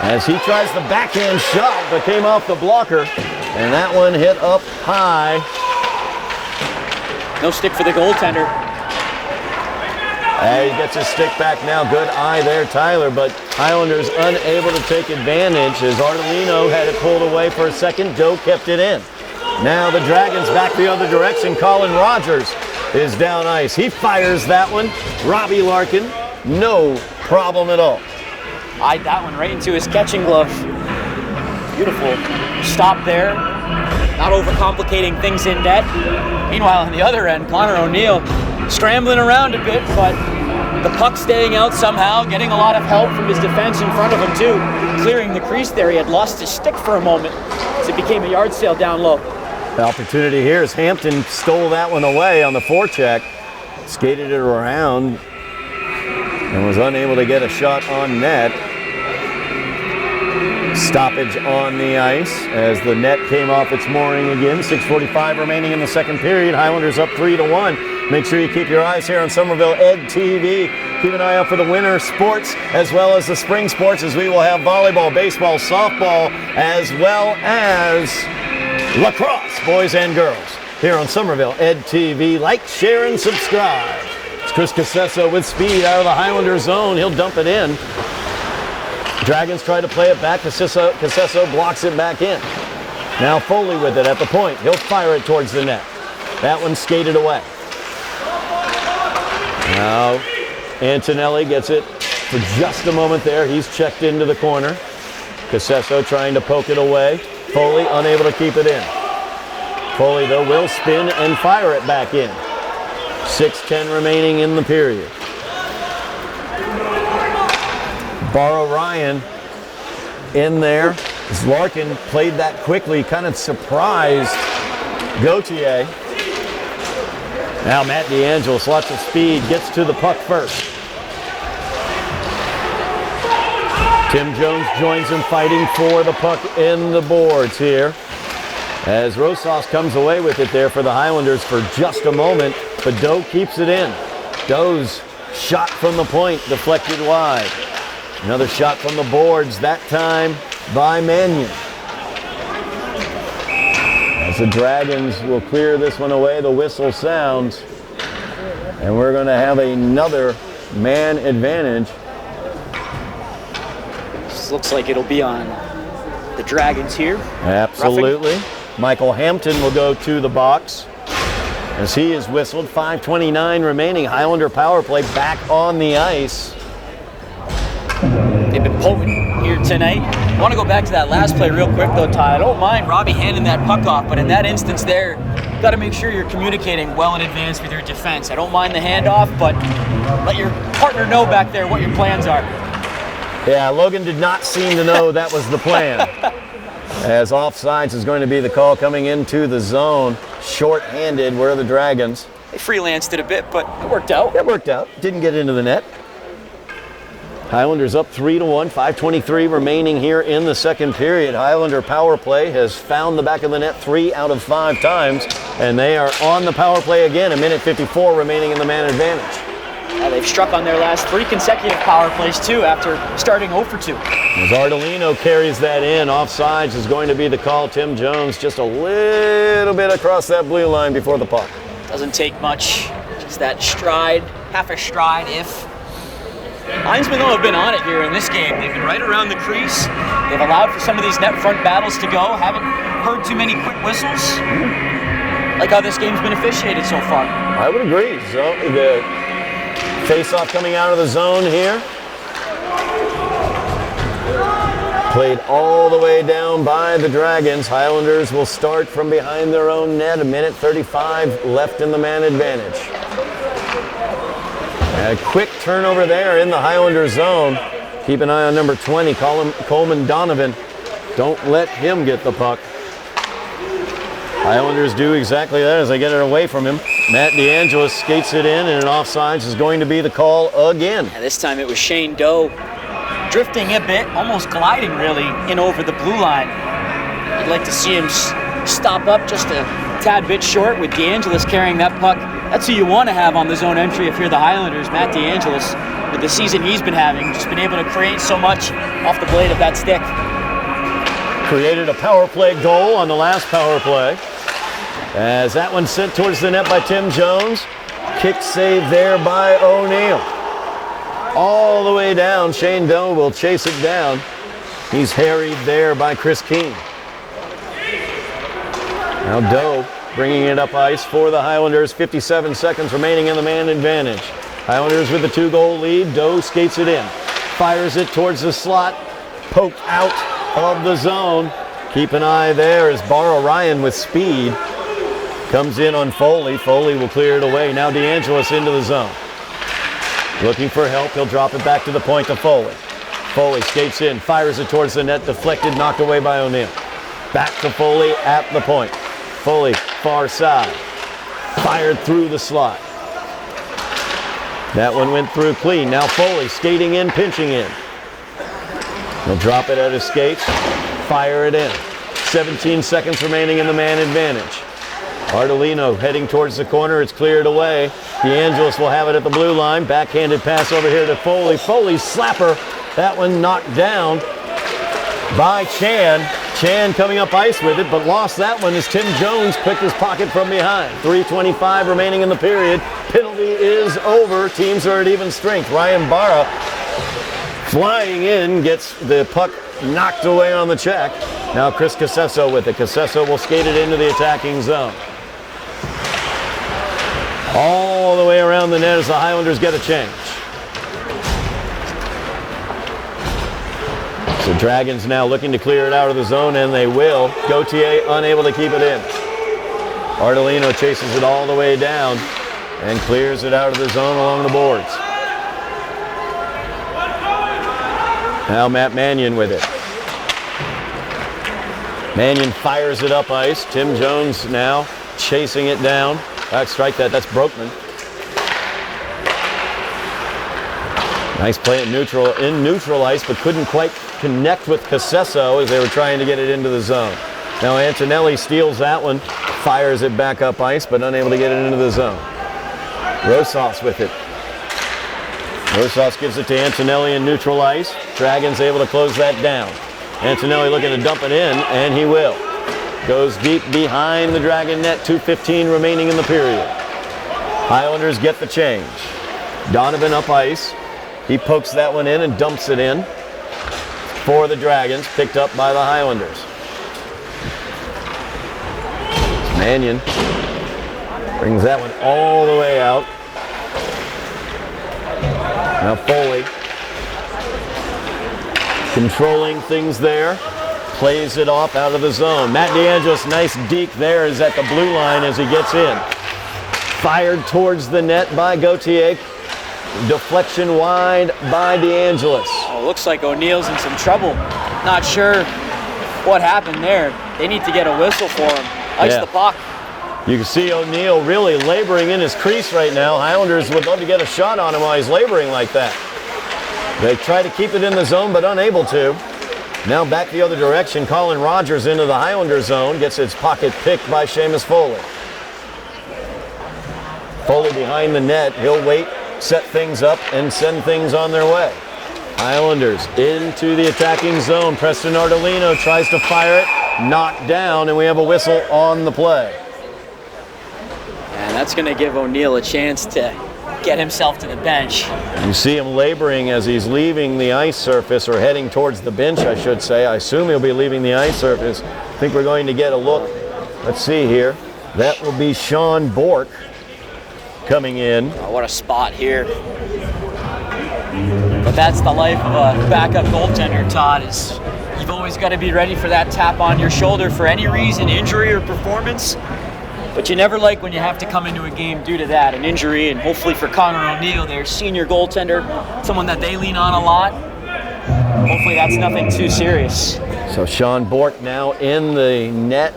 as he tries the backhand shot, but came off the blocker, and that one hit up high. No stick for the goaltender. He gets his stick back now. Good eye there, Tyler, but Highlanders unable to take advantage as Ardolino had it pulled away for a second. Doe kept it in. Now the Dragons back the other direction. Colin Rogers is down ice. He fires that one. Robbie Larkin, no problem at all. Eyed that one right into his catching glove. Beautiful stop there. Not overcomplicating things in net. Meanwhile, on the other end, Connor O'Neill scrambling around a bit, but the puck staying out somehow, getting a lot of help from his defense in front of him too. Clearing the crease there. He had lost his stick for a moment as it became a yard sale down low. The opportunity here is Hampton stole that one away on the forecheck, skated it around, and was unable to get a shot on net. Stoppage on the ice as the net came off its mooring again. 6:45 remaining in the second period. Highlanders up 3-1. Make sure you keep your eyes here on Somerville Ed TV. Keep an eye out for the winter sports as well as the spring sports, as we will have volleyball, baseball, softball, as well as lacrosse, boys and girls, here on Somerville Ed TV. Like, share, and subscribe. It's Chris Casesso with speed out of the Highlander zone. He'll dump it in. Dragons try to play it back. Casesso blocks it back in. Now Foley with it at the point. He'll fire it towards the net. That one skated away. Now Antonelli gets it for just a moment there. He's checked into the corner. Casesso trying to poke it away. Foley unable to keep it in. Foley, though, will spin and fire it back in. 6:10 remaining in the period. Barrow Ryan in there. As Larkin played that quickly, kind of surprised Gauthier. Now Matt DeAngelis, lots of speed, gets to the puck first. Tim Jones joins him fighting for the puck in the boards here. As Rosas comes away with it there for the Highlanders for just a moment, but Doe keeps it in. Doe's shot from the point deflected wide. Another shot from the boards, that time by Mannion. As the Dragons will clear this one away, the whistle sounds. And we're going to have another man advantage. This looks like it'll be on the Dragons here. Absolutely. Roughing. Michael Hampton will go to the box as he is whistled. 5:29 remaining. Highlander power play back on the ice. They've been potent here tonight. I want to go back to that last play real quick though, Ty. I don't mind Robbie handing that puck off, but in that instance there, you got to make sure you're communicating well in advance with your defense. I don't mind the handoff, but let your partner know back there what your plans are. Yeah, Logan did not seem to know that was the plan. As offsides is going to be the call coming into the zone. Short-handed were the Dragons. They freelanced it a bit, but it worked out. It worked out. Didn't get into the net. Highlanders up 3-1, 5:23 remaining here in the second period. Highlander power play has found the back of the net 3 out of 5 times, and they are on the power play again. 1:54 remaining in the man advantage. They've struck on their last 3 consecutive power plays too after starting 0 for 2. As Ardolino carries that in, offsides is going to be the call. Tim Jones just a little bit across that blue line before the puck. Doesn't take much, just that stride, half a stride if. Linesmen, though, have been on it here in this game. They've been right around the crease. They've allowed for some of these net front battles to go. Haven't heard too many quick whistles. Like how this game's been officiated so far. I would agree. So the face-off coming out of the zone here. Played all the way down by the Dragons. Highlanders will start from behind their own net. 1:35 left in the man advantage. A quick turnover there in the Highlander zone. Keep an eye on number 20, Coleman Donovan. Don't let him get the puck. Highlanders do exactly that as they get it away from him. Matt DeAngelis skates it in, and an offsides is going to be the call again. And this time it was Shane Doe drifting a bit, almost gliding really in over the blue line. I'd like to see him stop up just a tad bit short with DeAngelis carrying that puck. That's who you want to have on the zone entry if you're the Highlanders. Matt DeAngelis, with the season he's been having, just been able to create so much off the blade of that stick. Created a power play goal on the last power play. As that one sent towards the net by Tim Jones. Kick save there by O'Neill. All the way down, Shane Doe will chase it down. He's harried there by Chris Keene. Now Doe bringing it up ice for the Highlanders. 57 seconds remaining in the man advantage. Highlanders with the 2-goal lead. Doe skates it in. Fires it towards the slot. Poked out of the zone. Keep an eye there as Barra Ryan with speed comes in on Foley. Foley will clear it away. Now DeAngelis into the zone. Looking for help. He'll drop it back to the point to Foley. Foley skates in. Fires it towards the net. Deflected. Knocked away by O'Neill. Back to Foley at the point. Foley, far side. Fired through the slot. That one went through clean. Now Foley skating in, pinching in. He'll drop it at his skates. Fire it in. 17 seconds remaining in the man advantage. Ardolino heading towards the corner. It's cleared away. DeAngelis will have it at the blue line. Backhanded pass over here to Foley. Foley's slapper. That one knocked down by Chan. Chan coming up ice with it, but lost that one as Tim Jones picked his pocket from behind. 3:25 remaining in the period. Penalty is over. Teams are at even strength. Ryan Barra flying in, gets the puck knocked away on the check. Now Chris Casesso with it. Casesso will skate it into the attacking zone. All the way around the net as the Highlanders get a change. So Dragons now looking to clear it out of the zone, and they will. Gauthier unable to keep it in. Ardolino chases it all the way down and clears it out of the zone along the boards. Now Matt Mannion with it. Mannion fires it up ice. Tim Jones now chasing it down. Strike that. That's Brokeman. Nice play in neutral ice, but couldn't quite connect with Casesso as they were trying to get it into the zone. Now Antonelli steals that one, fires it back up ice, but unable to get it into the zone. Rosas with it. Versos gives it to Antonelli in neutral ice. Dragons able to close that down. Antonelli looking to dump it in, and he will. Goes deep behind the Dragon net, 2:15 remaining in the period. Highlanders get the change. Donovan up ice. He pokes that one in and dumps it in for the Dragons, picked up by the Highlanders. Mannion brings that one all the way out. Now Foley controlling things there, plays it off out of the zone. Matt DeAngelis, nice deke there, is at the blue line as he gets in. Fired towards the net by Gauthier. Deflection wide by DeAngelis. Oh, looks like O'Neill's in some trouble. Not sure what happened there. They need to get a whistle for him. Ice the puck. You can see O'Neill really laboring in his crease right now. Highlanders would love to get a shot on him while he's laboring like that. They try to keep it in the zone, but unable to. Now back the other direction. Colin Rogers into the Highlander zone. Gets his pocket picked by Seamus Foley. Foley behind the net. He'll wait, set things up, and send things on their way. Highlanders into the attacking zone. Preston Ardolino tries to fire it. Knocked down, and we have a whistle on the play. And that's going to give O'Neill a chance to get himself to the bench. You see him laboring as he's leaving the ice surface, or heading towards the bench, I should say. I assume he'll be leaving the ice surface. I think we're going to get a look. Let's see here. That will be Sean Bork coming in. Oh, what a spot here. But that's the life of a backup goaltender, Todd, is you've always got to be ready for that tap on your shoulder for any reason, injury or performance. But you never like when you have to come into a game due to that, an injury, and hopefully for Connor O'Neill, their senior goaltender, someone that they lean on a lot. Hopefully that's nothing too serious. So Sean Bork now in the net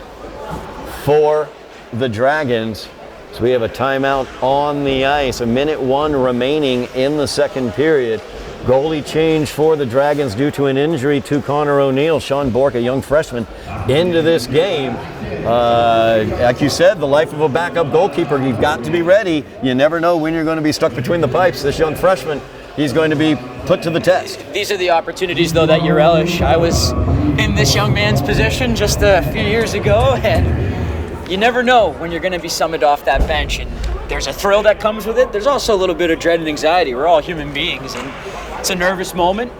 for the Dragons. So we have a timeout on the ice. 1:01 remaining in the second period. Goalie change for the Dragons due to an injury to Connor O'Neill. Sean Bork, a young freshman, into this game. Like you said, the life of a backup goalkeeper. You've got to be ready. You never know when you're going to be stuck between the pipes. This young freshman, he's going to be put to the test. These are the opportunities, though, that you relish. I was in this young man's position just a few years ago, and you never know when you're going to be summoned off that bench. And there's a thrill that comes with it. There's also a little bit of dread and anxiety. We're all human beings, and it's a nervous moment,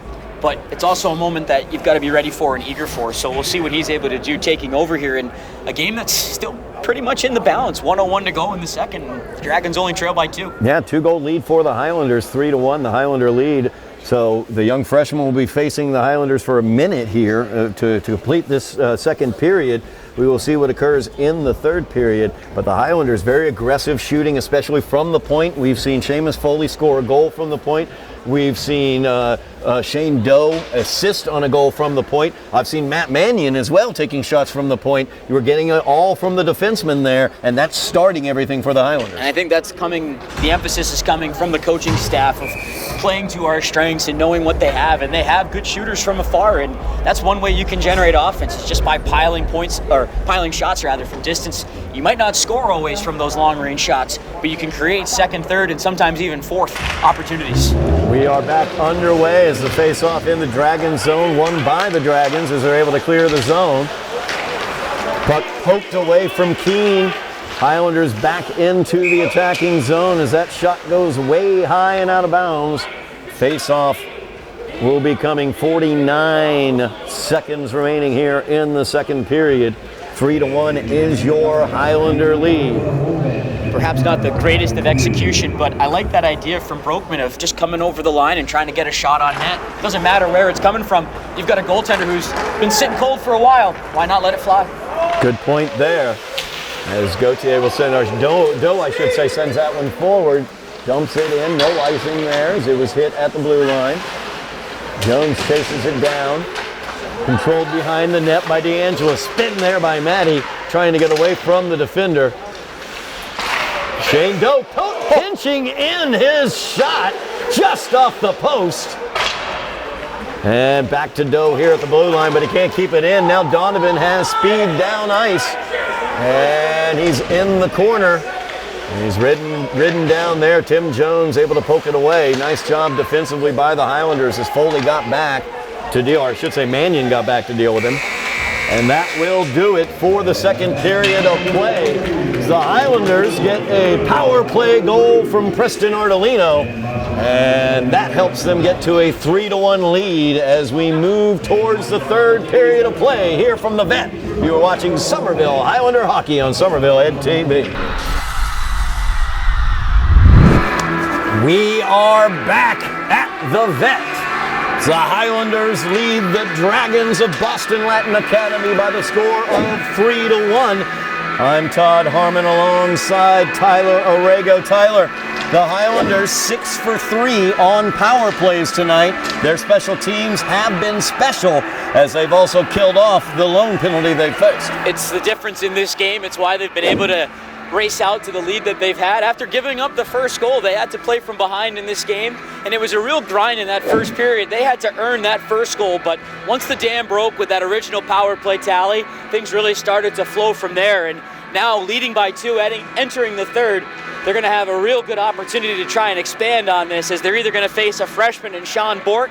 but it's also a moment that you've got to be ready for and eager for. So we'll see what he's able to do taking over here in a game that's still pretty much in the balance. 1:01 to go in the second. The Dragons only trail by 2. Yeah, 2-goal lead for the Highlanders, 3-1 the Highlander lead. So the young freshman will be facing the Highlanders for a minute here to complete this second period. We will see what occurs in the third period. But the Highlanders, very aggressive shooting, especially from the point. We've seen Seamus Foley score a goal from the point. We've seen Shane Doe assist on a goal from the point. I've seen Matt Mannion as well taking shots from the point. You were getting it all from the defenseman there, and that's starting everything for the Highlanders. And I think that's coming, the emphasis is coming from the coaching staff of playing to our strengths and knowing what they have. And they have good shooters from afar, and that's one way you can generate offense, is just by piling points, or piling shots rather, from distance. You might not score always from those long-range shots, but you can create second, third, and sometimes even fourth opportunities. We are back underway as the face-off in the Dragon zone, won by the Dragons as they're able to clear the zone. Puck poked away from Keene. Highlanders back into the attacking zone as that shot goes way high and out of bounds. Face-off will be coming. 49 seconds remaining here in the second period. 3-1 is your Highlander lead. Perhaps not the greatest of execution, but I like that idea from Broekman of just coming over the line and trying to get a shot on net. Doesn't matter where it's coming from. You've got a goaltender who's been sitting cold for a while. Why not let it fly? Good point there. As Gauthier will send our Doe, I should say, sends that one forward. Dumps it in, no icing there as it was hit at the blue line. Jones chases it down. Controlled behind the net by DeAngelo. Spin there by Matty, trying to get away from the defender. Shane Doe pinching in his shot just off the post. And back to Doe here at the blue line, but he can't keep it in. Now Donovan has speed down ice. And he's in the corner. He's ridden down there. Tim Jones able to poke it away. Nice job defensively by the Highlanders as Foley got back to deal, or I should say Mannion got back to deal with him. And that will do it for the second period of play. The Highlanders get a power play goal from Preston Ardolino, and that helps them get to a 3-1 lead as we move towards the third period of play here from the vet. You are watching Somerville Highlander Hockey on Somerville Ed TV. We are back at the vet. The Highlanders lead the Dragons of Boston Latin Academy by the score of 3-1. I'm Todd Harmon alongside Tyler Aragao. Tyler, the Highlanders 6 for 3 on power plays tonight. Their special teams have been special as they've also killed off the lone penalty they faced. It's the difference in this game. It's why they've been able to race out to the lead that they've had. After giving up the first goal, they had to play from behind in this game, and it was a real grind in that first period. They had to earn that first goal, but once the dam broke with that original power play tally, things really started to flow from there, and now leading by 2, entering the third, they're going to have a real good opportunity to try and expand on this, as they're either going to face a freshman in Sean Bork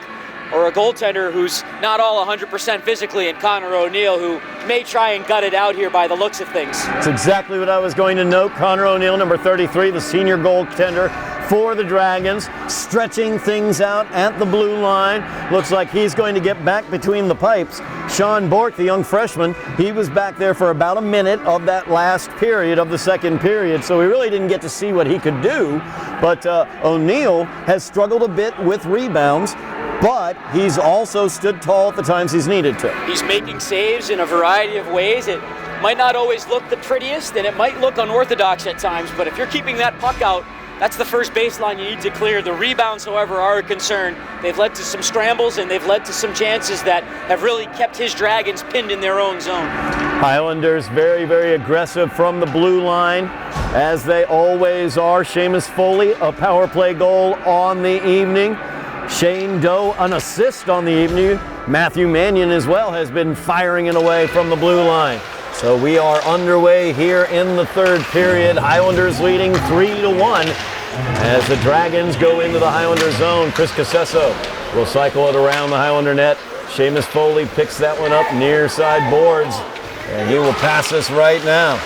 or a goaltender who's not all 100% physically in Connor O'Neill, who may try and gut it out here by the looks of things. That's exactly what I was going to note. Connor O'Neill, number 33, the senior goaltender for the Dragons, stretching things out at the blue line. Looks like he's going to get back between the pipes. Sean Bork, the young freshman, he was back there for about a minute of that last period of the second period, so we really didn't get to see what he could do. But O'Neill has struggled a bit with rebounds, but he's also stood tall at the times he's needed to. He's making saves in a variety of ways. It might not always look the prettiest, and it might look unorthodox at times, but if you're keeping that puck out, that's the first baseline you need to clear. The rebounds, however, are a concern. They've led to some scrambles, and they've led to some chances that have really kept his Dragons pinned in their own zone. Highlanders very, very aggressive from the blue line, as they always are. Seamus Foley, a power play goal on the evening. Shane Doe, an assist on the evening. Matthew Mannion as well has been firing it away from the blue line. So we are underway here in the third period. Highlanders leading 3-1 as the Dragons go into the Highlander zone. Chris Casesso will cycle it around the Highlander net. Seamus Foley picks that one up near side boards, and he will pass us right now.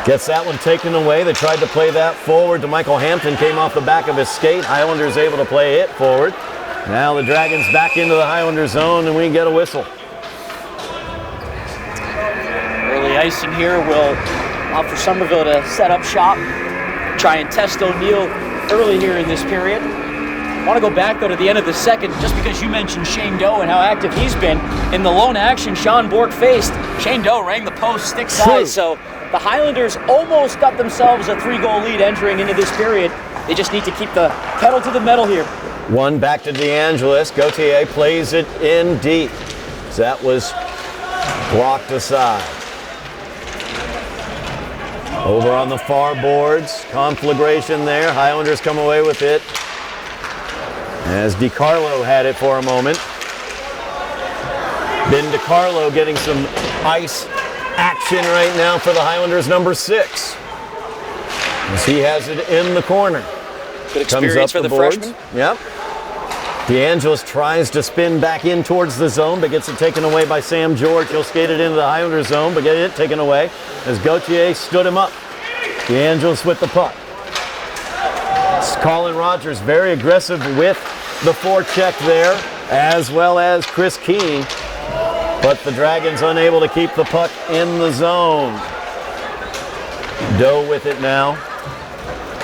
Gets that one taken away. They tried to play that forward to Michael Hampton. Came off the back of his skate. Highlanders able to play it forward. Now the Dragons back into the Highlander zone, and we get a whistle. Early icing here will allow for Somerville to set up shop, try and test O'Neill early here in this period. I want to go back, though, to the end of the second, just because you mentioned Shane Doe and how active he's been. In the lone action Sean Bork faced, Shane Doe rang the post stick side, so the Highlanders almost got themselves a 3-goal lead entering into this period. They just need to keep the pedal to the metal here. One back to DeAngelis. Gauthier plays it in deep. So that was blocked aside. Over on the far boards, conflagration there. Highlanders come away with it as DiCarlo had it for a moment. Ben DiCarlo getting some ice action right now for the Highlanders, number 6. As he has it in the corner. Good experience for the freshman. Yep. DeAngelis tries to spin back in towards the zone, but gets it taken away by Sam George. He'll skate it into the Highlander zone, but get it taken away as Gauthier stood him up. DeAngelis with the puck. It's Colin Rogers very aggressive with the forecheck there, as well as Chris Keene. But the Dragons unable to keep the puck in the zone. Doe with it now.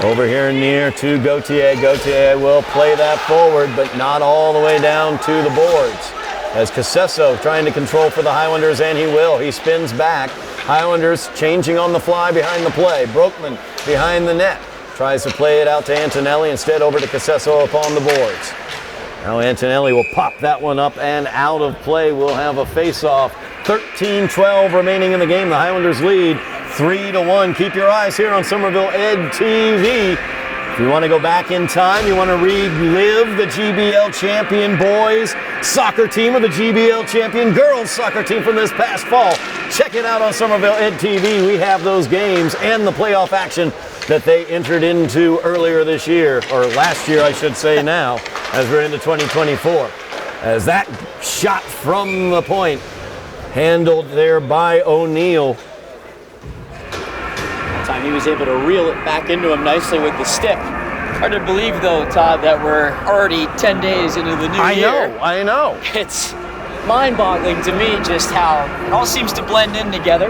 Over here near to Gauthier. Gauthier will play that forward, but not all the way down to the boards. As Casesso trying to control for the Highlanders, and he will. He spins back. Highlanders changing on the fly behind the play. Broekman behind the net. Tries to play it out to Antonelli. Instead over to Casesso upon the boards. Now Antonelli will pop that one up and out of play. We'll have a face-off. 13-12 remaining in the game. The Highlanders lead 3-1. Keep your eyes here on Somerville Ed TV If you want to go back in time, you want to relive the GBL champion boys soccer team or the GBL champion girls soccer team from this past fall, check it out on Somerville Ed TV. We have those games and the playoff action that they entered into earlier this year, or last year I should say now, as we're into 2024. As that shot from the point, handled there by O'Neill. Time he was able to reel it back into him nicely with the stick. Hard to believe, though, Todd, that we're already 10 days into the new year. I know. It's mind-boggling to me just how it all seems to blend in together.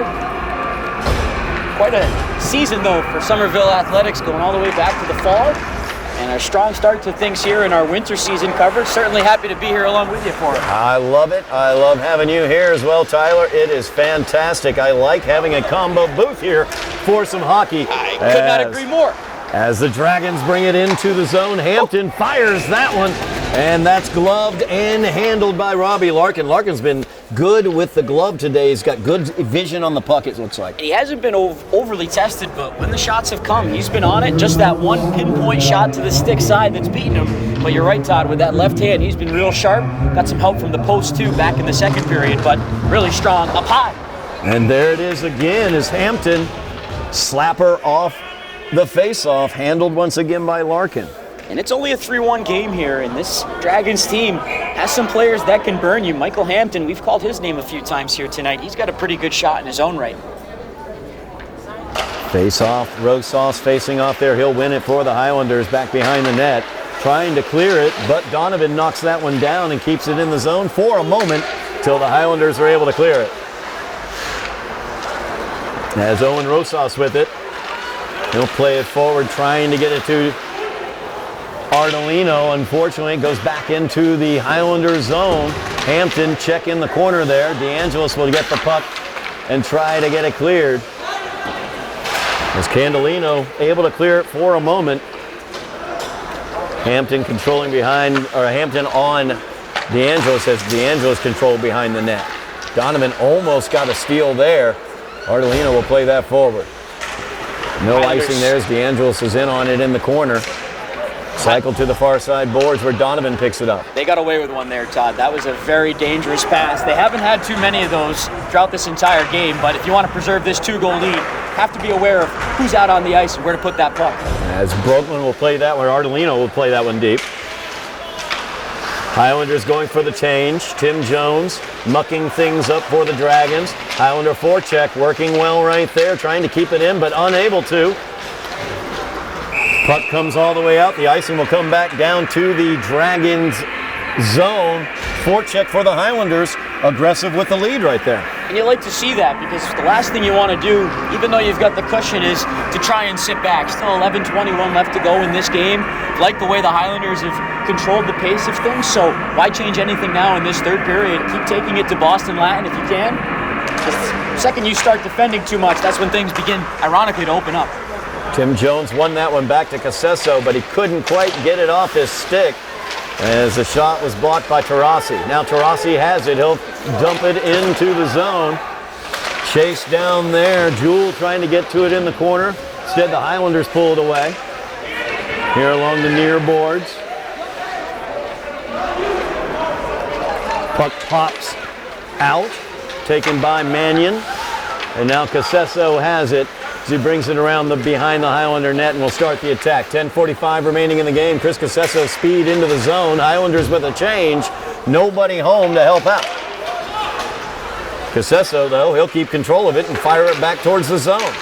Quite a season, though, for Somerville Athletics, going all the way back to the fall. And a strong start to things here in our winter season coverage. Certainly happy to be here along with you for it. I love it. I love having you here as well, Tyler. It is fantastic. I like having a combo booth here for some hockey. I could not agree more. As the Dragons bring it into the zone, Hampton fires that one, and that's gloved and handled by Robbie Larkin. Larkin's been good with the glove today. He's got good vision on the puck, it looks like. He hasn't been overly tested, but when the shots have come, he's been on it. Just that one pinpoint shot to the stick side that's beaten him. But you're right, Todd, with that left hand, he's been real sharp. Got some help from the post, too, back in the second period, but really strong up high. And there it is again as Hampton slapper off the face-off, handled once again by Larkin. And it's only a 3-1 game here, and this Dragons team has some players that can burn you. Michael Hampton, we've called his name a few times here tonight. He's got a pretty good shot in his own right. Face-off, Rosas facing off there. He'll win it for the Highlanders back behind the net. Trying to clear it, but Donovan knocks that one down and keeps it in the zone for a moment till the Highlanders are able to clear it. As Owen Rosas with it. He'll play it forward, trying to get it to Ardolino. Unfortunately, it goes back into the Highlanders zone. Hampton check in the corner there. DeAngelis will get the puck and try to get it cleared. As Candelino able to clear it for a moment. Hampton controlling behind, or Hampton on DeAngelis as DeAngelis controlled behind the net. Donovan almost got a steal there. Ardolino will play that forward. No icing there as DeAngelis is in on it in the corner. Cycle to the far side boards where Donovan picks it up. They got away with one there, Todd. That was a very dangerous pass. They haven't had too many of those throughout this entire game, but if you want to preserve this 2-goal lead, have to be aware of who's out on the ice and where to put that puck. As Brooklyn will play that one, Ardolino will play that one deep. Highlanders going for the change. Tim Jones mucking things up for the Dragons. Highlander forecheck working well right there, trying to keep it in, but unable to. Puck comes all the way out. The icing will come back down to the Dragons zone. Forecheck for the Highlanders. Aggressive with the lead right there. And you like to see that because the last thing you want to do, even though you've got the cushion, is to try and sit back. Still 11:21 left to go in this game. Like the way the Highlanders have controlled the pace of things, so why change anything now in this third period? Keep taking it to Boston Latin if you can. The second you start defending too much, that's when things begin, ironically, to open up. Tim Jones won that one back to Casesso, but he couldn't quite get it off his stick as the shot was blocked by Tarasi. Now Tarasi has it. He'll dump it into the zone. Chase down there. Jewell trying to get to it in the corner. Instead, the Highlanders pull it away. Here along the near boards. Puck pops out. Taken by Mannion. And now Casesso has it. He brings it around behind the Highlander net and will start the attack. 10:45 remaining in the game. Chris Casesso speed into the zone. Highlanders with a change. Nobody home to help out. Casesso, though, he'll keep control of it and fire it back towards the zone.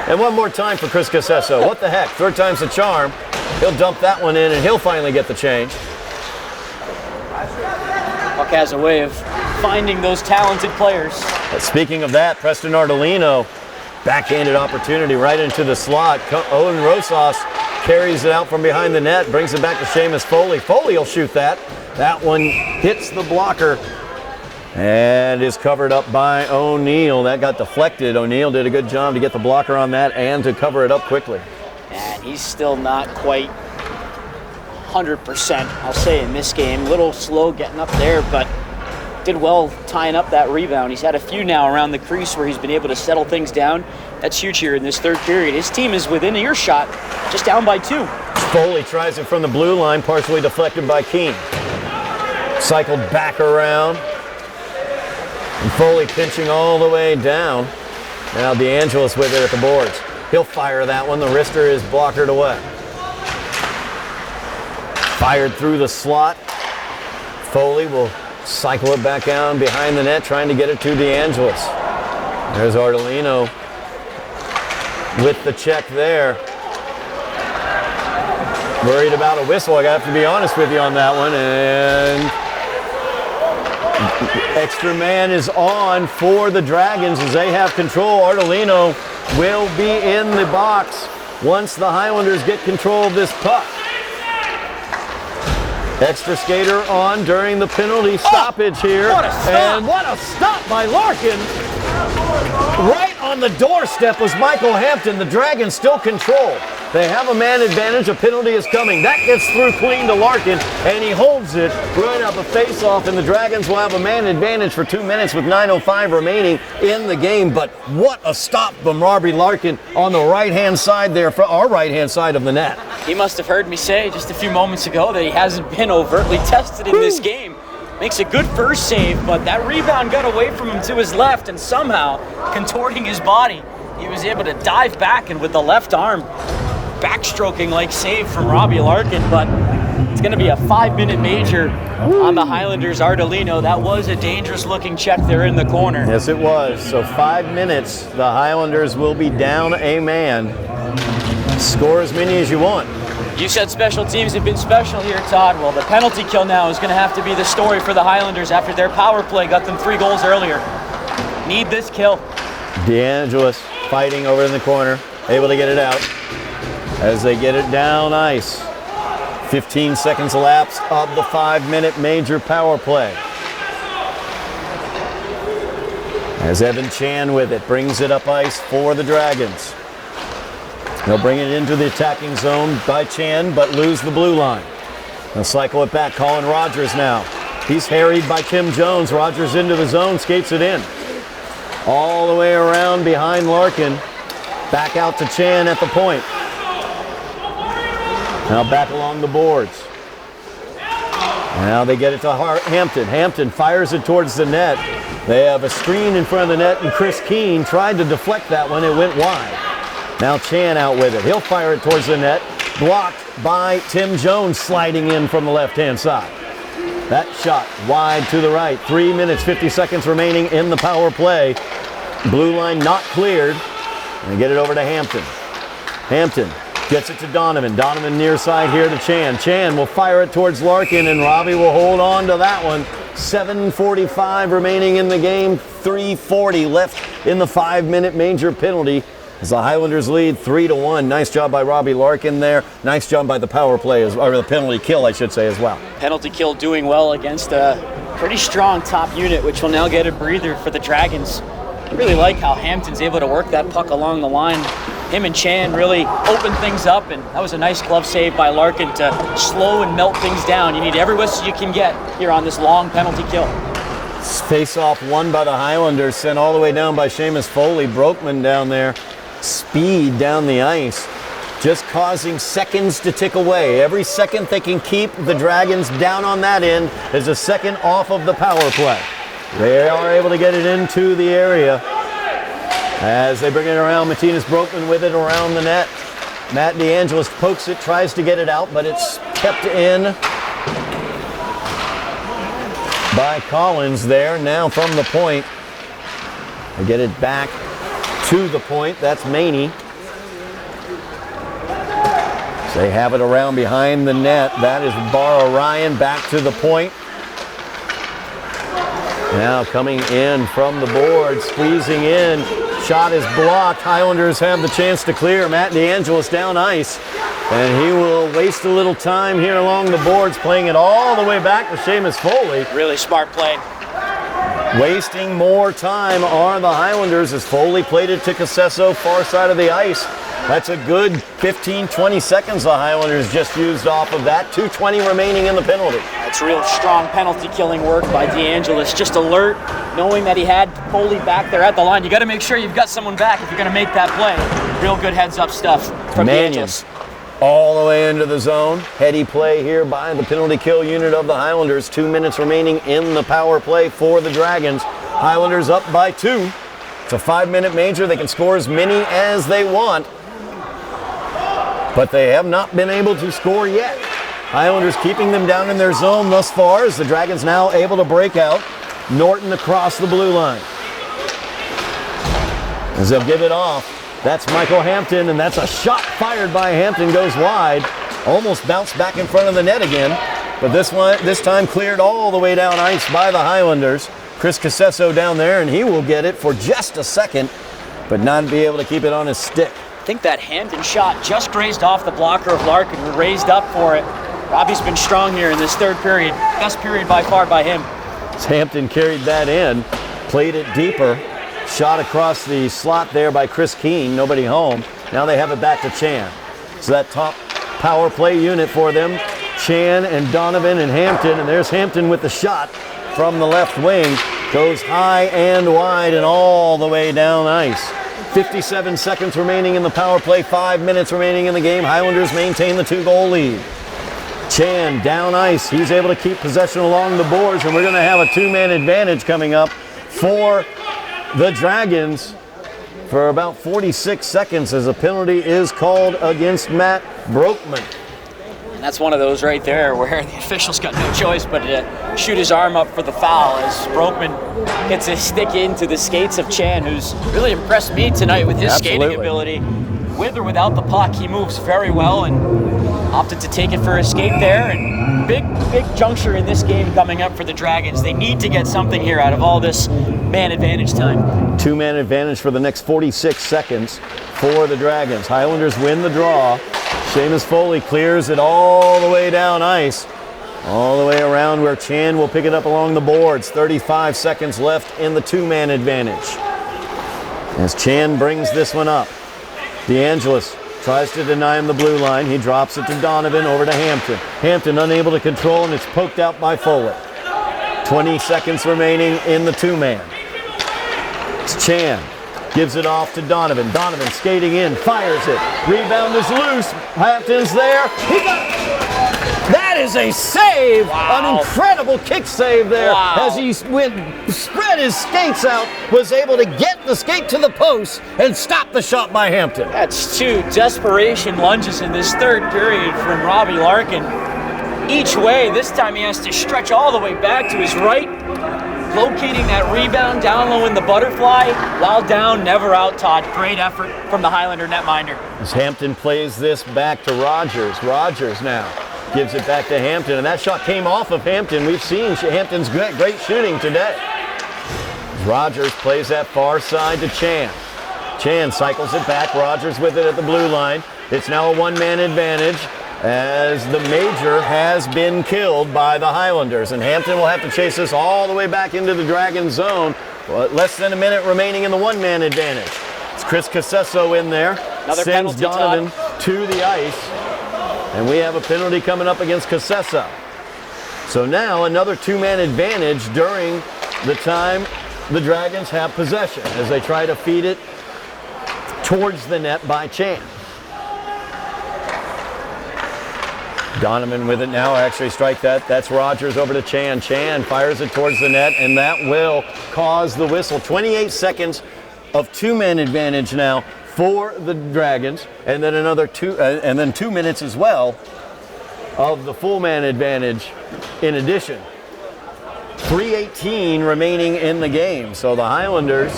And one more time for Chris Casesso. What the heck? Third time's the charm. He'll dump that one in and he'll finally get the change. Puck has a way of finding those talented players. Speaking of that, Preston Ardolino. Backhanded opportunity right into the slot. Owen Rosas carries it out from behind the net, brings it back to Seamus Foley. Foley will shoot that. That one hits the blocker and is covered up by O'Neill. That got deflected. O'Neill did a good job to get the blocker on that and to cover it up quickly. And he's still not quite 100%, I'll say, in this game. A little slow getting up there, but did well tying up that rebound. He's had a few now around the crease where he's been able to settle things down. That's huge here in this third period. His team is within earshot, just down by 2. Foley tries it from the blue line, partially deflected by Keene. Cycled back around. And Foley pinching all the way down. Now DeAngelis with it at the boards. He'll fire that one. The wrister is blockered away. Fired through the slot. Foley will cycle it back down behind the net, trying to get it to DeAngelis. There's Ardolino with the check there. Worried about a whistle, I have to be honest with you on that one. And extra man is on for the Dragons as they have control. Ardolino will be in the box once the Highlanders get control of this puck. Extra skater on during the penalty stoppage here. What a stop. And what a stop by Larkin. Right on the doorstep was Michael Hampton. The Dragons still control. They have a man advantage. A penalty is coming. That gets through clean to Larkin, and he holds it right up a face-off, and the Dragons will have a man advantage for 2 minutes with 9:05 remaining in the game. But what a stop from Robbie Larkin on the right-hand side there, for our right-hand side of the net. He must have heard me say just a few moments ago that he hasn't been overtly tested in this game. Makes a good first save, but that rebound got away from him to his left, and somehow, contorting his body, he was able to dive back, and with the left arm, backstroking like save from Robbie Larkin. But it's going to be a 5-minute major on the Highlanders. Ardolino, that was a dangerous looking check there in the corner. Yes, it was. So 5 minutes, the Highlanders will be down a man. Score as many as you want. You said special teams have been special here, Todd. Well, the penalty kill now is going to have to be the story for the Highlanders after their power play got them 3 goals earlier. Need this kill. DeAngelis fighting over in the corner, able to get it out as they get it down ice. 15 seconds elapsed of the 5-minute major power play. As Evan Chan with it, brings it up ice for the Dragons. They'll bring it into the attacking zone by Chan, but lose the blue line. They'll cycle it back. Colin Rogers now. He's harried by Tim Jones. Rogers into the zone, skates it in. All the way around behind Larkin. Back out to Chan at the point. Now back along the boards. Now they get it to Hampton. Hampton fires it towards the net. They have a screen in front of the net, and Chris Keene tried to deflect that one. It went wide. Now Chan out with it. He'll fire it towards the net. Blocked by Tim Jones sliding in from the left-hand side. That shot wide to the right. 3 minutes, 50 seconds remaining in the power play. Blue line not cleared. And they get it over to Hampton. Hampton gets it to Donovan. Donovan near side here to Chan. Chan will fire it towards Larkin, and Robbie will hold on to that one. 7:45 remaining in the game. 3:40 left in the 5-minute major penalty. As the Highlanders lead 3-1. Nice job by Robbie Larkin there. Nice job by the power play, or the penalty kill, I should say, as well. Penalty kill doing well against a pretty strong top unit, which will now get a breather for the Dragons. I really like how Hampton's able to work that puck along the line. Him and Chan really opened things up, and that was a nice glove save by Larkin to slow and melt things down. You need every whistle you can get here on this long penalty kill. Face-off won by the Highlanders, sent all the way down by Seamus Foley. Brokeman down there. Speed down the ice, just causing seconds to tick away. Every second they can keep the Dragons down on that end is a second off of the power play. They are able to get it into the area as they bring it around. Martinez Brokeman with it around the net. Matt DeAngelis pokes it, tries to get it out, but it's kept in by Collins there. Now from the point, they get it back to the point. That's Maney. So they have it around behind the net. That is Bar Orion back to the point. Now coming in from the board, squeezing in. Shot is blocked. Highlanders have the chance to clear. Matt DeAngelis down ice. And he will waste a little time here along the boards, playing it all the way back to Seamus Foley. Really smart play. Wasting more time are the Highlanders as Foley played it to Casesso, far side of the ice. That's a good 15, 20 seconds the Highlanders just used off of that. 2:20 remaining in the penalty. That's real strong penalty killing work by DeAngelis. Just alert, knowing that he had Foley back there at the line. You got to make sure you've got someone back if you're going to make that play. Real good heads up stuff from DeAngelis. All the way into the zone. Heady play here by the penalty kill unit of the Highlanders. 2 minutes remaining in the power play for the Dragons. Highlanders up by 2. It's a 5-minute major. They can score as many as they want, but they have not been able to score yet. Highlanders keeping them down in their zone thus far as the Dragons now able to break out. Norton across the blue line. As they'll give it off, that's Michael Hampton, and that's a shot fired by Hampton, goes wide. Almost bounced back in front of the net again, but this time cleared all the way down ice by the Highlanders. Chris Casesso down there, and he will get it for just a second, but not be able to keep it on his stick. I think that Hampton shot just grazed off the blocker of Larkin. We're raised up for it. Robbie's been strong here in this third period. Best period by far by him. As Hampton carried that in, played it deeper, shot across the slot there by Chris Keene, nobody home. Now they have it back to Chan. So that top power play unit for them, Chan and Donovan and Hampton, and there's Hampton with the shot from the left wing. Goes high and wide and all the way down ice. 57 seconds remaining in the power play, 5 minutes remaining in the game. Highlanders maintain the 2-goal lead. Chan down ice. He's able to keep possession along the boards, and we're going to have a 2-man advantage coming up for the Dragons for about 46 seconds as a penalty is called against Matt Broekman. That's one of those right there where the official's got no choice but to shoot his arm up for the foul as Broekman hits his stick into the skates of Chan, who's really impressed me tonight with his skating ability. With or without the puck, he moves very well and opted to take it for a skate there. And big juncture in this game coming up for the Dragons. They need to get something here out of all this man advantage time. 2-man advantage for the next 46 seconds for the Dragons. Highlanders win the draw. Seamus Foley clears it all the way down ice, all the way around where Chan will pick it up along the boards. 35 seconds left in the 2-man advantage. As Chan brings this one up, DeAngelis tries to deny him the blue line. He drops it to Donovan, over to Hampton. Hampton unable to control, and it's poked out by Foley. 20 seconds remaining in the 2-man. It's Chan. Gives it off to Donovan. Donovan skating in, fires it. Rebound is loose. Hampton's there. He got it. That is a save. Wow. An incredible kick save there. Wow. As he spread his skates out, was able to get the skate to the post and stop the shot by Hampton. That's 2 desperation lunges in this third period from Robbie Larkin. Each way, this time he has to stretch all the way back to his right, locating that rebound down low in the butterfly, while down, never out. Todd, great effort from the Highlander netminder. As Hampton plays this back to Rogers. Rogers now gives it back to Hampton, and that shot came off of Hampton. We've seen Hampton's great shooting today. Rogers plays that far side to Chan. Chan cycles it back. Rogers with it at the blue line. It's now a 1-man advantage, as the major has been killed by the Highlanders. And Hampton will have to chase this all the way back into the Dragon zone. Less than a minute remaining in the 1-man advantage. It's Chris Casesso in there. Another sends penalty, Donovan Todd. to the ice. And we have a penalty coming up against Casesso. So now another 2-man advantage during the time the Dragons have possession as they try to feed it towards the net by Chan. Donovan with it now, actually strike that. That's Rogers over to Chan. Chan fires it towards the net, and that will cause the whistle. 28 seconds of 2-man advantage now for the Dragons, and then another 2 minutes as well of the full-man advantage in addition. 3:18 remaining in the game. So the Highlanders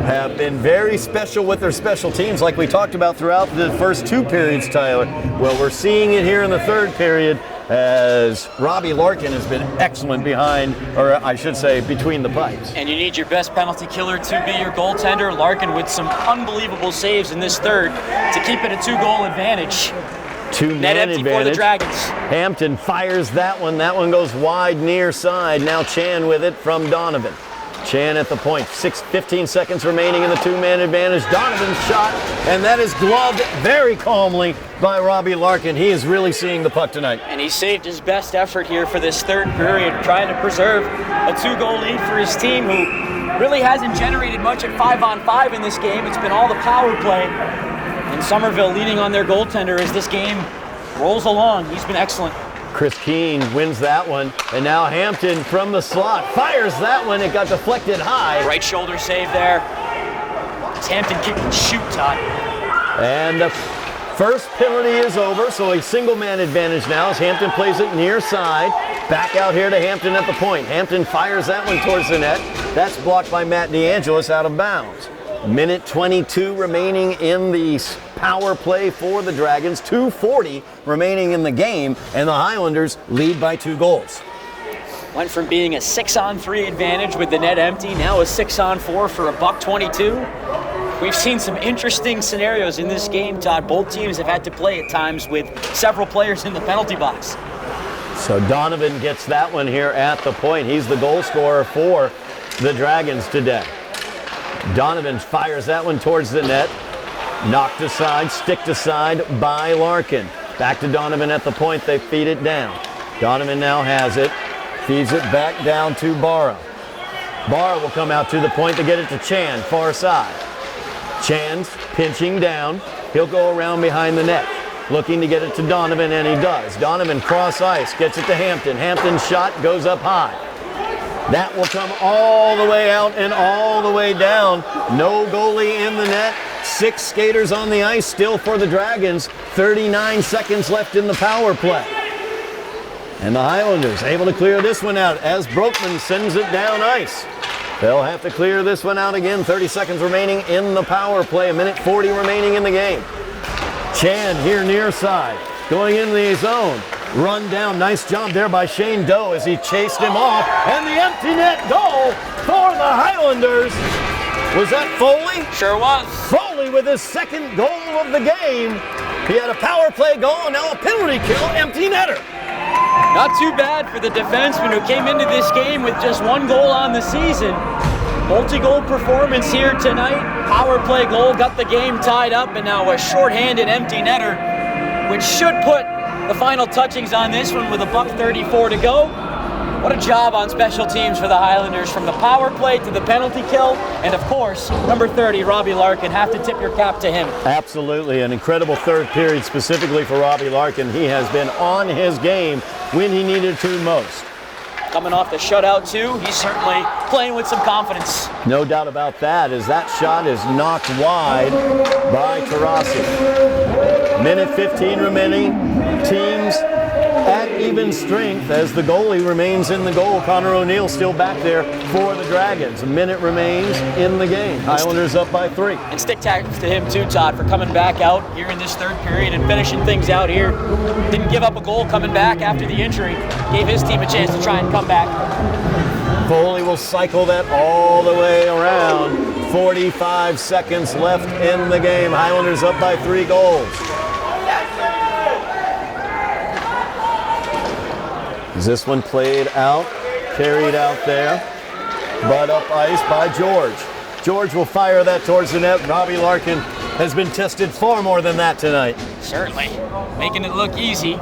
have been very special with their special teams, like we talked about throughout the first 2 periods, Tyler. Well, we're seeing it here in the third period as Robbie Larkin has been excellent behind, or I should say, between the pipes. And you need your best penalty killer to be your goaltender. Larkin with some unbelievable saves in this third to keep it a 2-goal advantage. 2-man Net empty advantage for the Dragons. Hampton fires that one. That one goes wide near side. Now Chan with it from Donovan. Chan at the point. 15 seconds remaining in the two-man advantage. Donovan's shot, and that is gloved very calmly by Robbie Larkin. He is really seeing the puck tonight. And he saved his best effort here for this third period, trying to preserve a 2-goal lead for his team, who really hasn't generated much at 5-on-5 in this game. It's been all the power play. And Somerville leading on their goaltender as this game rolls along. He's been excellent. Chris Keene wins that one, and now Hampton from the slot fires that one. It got deflected high. Right shoulder save there. It's Hampton kick and shoot, Todd. And the first penalty is over, so a single-man advantage now as Hampton plays it near side. Back out here to Hampton at the point. Hampton fires that one towards the net. That's blocked by Matt DeAngelis out of bounds. Minute 22 remaining in the power play for the Dragons. 2:40 remaining in the game, and the Highlanders lead by 2 goals. Went from being a 6-on-3 advantage with the net empty, now a 6-on-4 for a $122. We've seen some interesting scenarios in this game, Todd. Both teams have had to play at times with several players in the penalty box. So Donovan gets that one here at the point. He's the goal scorer for the Dragons today. Donovan fires that one towards the net. Knocked aside, sticked aside by Larkin. Back to Donovan at the point. They feed it down. Donovan now has it. Feeds it back down to Barra. Barra will come out to the point to get it to Chan, far side. Chan's pinching down. He'll go around behind the net. Looking to get it to Donovan, and he does. Donovan cross ice, gets it to Hampton. Hampton's shot goes up high. That will come all the way out and all the way down. No goalie in the net. 6 skaters on the ice still for the Dragons. 39 seconds left in the power play. And the Highlanders able to clear this one out as Brokman sends it down ice. They'll have to clear this one out again. 30 seconds remaining in the power play. A minute 40 remaining in the game. Chan here near side. Going into the zone. Run down. Nice job there by Shane Doe as he chased him off. And the empty net goal for the Highlanders. Was that Foley? Sure was. Foley with his second goal of the game. He had a power play goal and now a penalty kill, empty netter. Not too bad for the defenseman who came into this game with just 1 goal on the season. Multi-goal performance here tonight. Power play goal, got the game tied up, and now a shorthanded empty netter, which should put the final touchings on this one with a $1:34 to go. What a job on special teams for the Highlanders, from the power play to the penalty kill. And of course, number 30, Robbie Larkin. Have to tip your cap to him. Absolutely, an incredible third period specifically for Robbie Larkin. He has been on his game when he needed to most. Coming off the shutout too, he's certainly playing with some confidence. No doubt about that, as that shot is knocked wide by Tarasi. Minute 15 remaining. Teams at even strength as the goalie remains in the goal. Connor O'Neill still back there for the Dragons. A minute remains in the game. Highlanders up by 3. And stick tags to him too, Todd, for coming back out here in this third period and finishing things out here. Didn't give up a goal coming back after the injury. Gave his team a chance to try and come back. Foley will cycle that all the way around. 45 seconds left in the game. Highlanders up by 3 goals. Is this one played out, carried out there, but up ice by George. George will fire that towards the net. Robbie Larkin has been tested far more than that tonight. Certainly, making it look easy.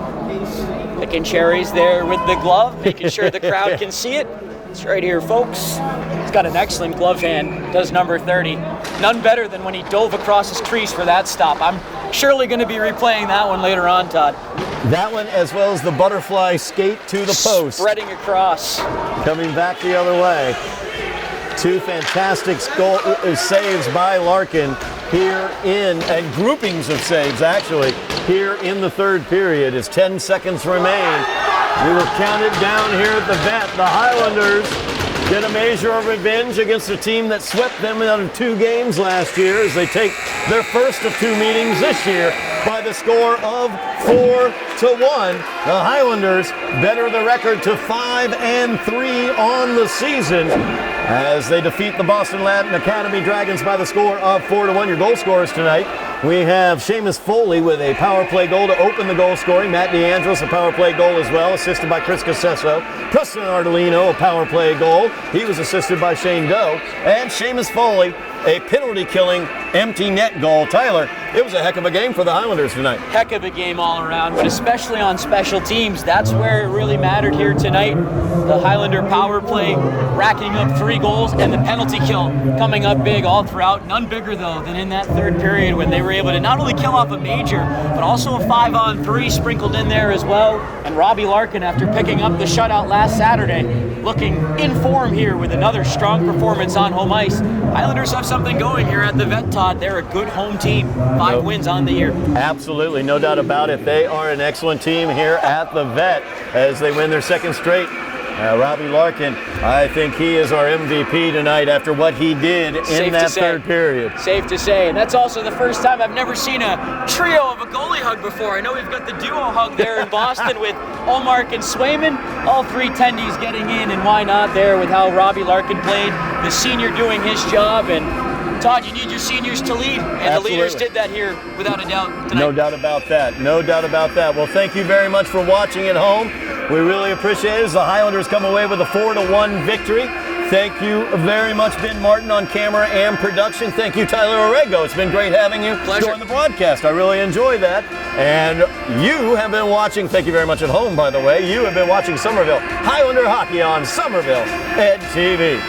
Picking cherries there with the glove, making sure the crowd can see it. It's right here, folks. He's got an excellent glove hand, does number 30. None better than when he dove across his crease for that stop. I'm surely going to be replaying that one later on, Todd. That one, as well as the butterfly skate to the post. Spreading across. Coming back the other way. 2 fantastic saves by Larkin here and groupings of saves, actually, here in the third period as 10 seconds remain. We will count it down here at the vet. The Highlanders get a measure of revenge against a team that swept them out of 2 games last year as they take their first of 2 meetings this year by the score of 4-1. The Highlanders better the record to 5-3 on the season as they defeat the Boston Latin Academy Dragons by the score of 4-1. Your goal scorers tonight, We have Seamus Foley with a power play goal to open the goal scoring. Matt DeAndros, a power play goal as well, assisted by Chris Casesso. Preston Ardolino, a power play goal. He was assisted by Shane Doe. And Seamus Foley, a penalty killing empty net goal. Tyler, it was a heck of a game for the Highlanders tonight. Heck of a game all around, but especially on special teams. That's where it really mattered here tonight. The Highlander power play racking up 3 goals and the penalty kill coming up big all throughout. None bigger though than in that third period when they were able to not only kill off a major, but also a 5-on-3 sprinkled in there as well. And Robbie Larkin, after picking up the shutout last Saturday, looking in form here with another strong performance on home ice. Highlanders have something going here at the Vet, Todd. They're a good home team. 5 wins on the year. Absolutely, no doubt about it. They are an excellent team here at the Vet as they win their second straight. Robbie Larkin, I think he is our MVP tonight after what he did in that third period. Safe to say. And that's also the first time I've never seen a trio of a goalie hug before. I know we've got the duo hug there in Boston with Olmark and Swayman. All 3 tendies getting in, and why not there with how Robbie Larkin played. The senior doing his job, and Todd, you need your seniors to lead, and Absolutely. The leaders did that here without a doubt tonight. No doubt about that. No doubt about that. Well, thank you very much for watching at home. We really appreciate it as the Highlanders come away with a 4-1 victory. Thank you very much, Ben Martin, on camera and production. Thank you, Tyler Aragao. It's been great having you Pleasure. join the broadcast. I really enjoy that. And you have been watching, thank you very much at home, by the way, you have been watching Somerville Highlander Hockey on Somerville Ed TV.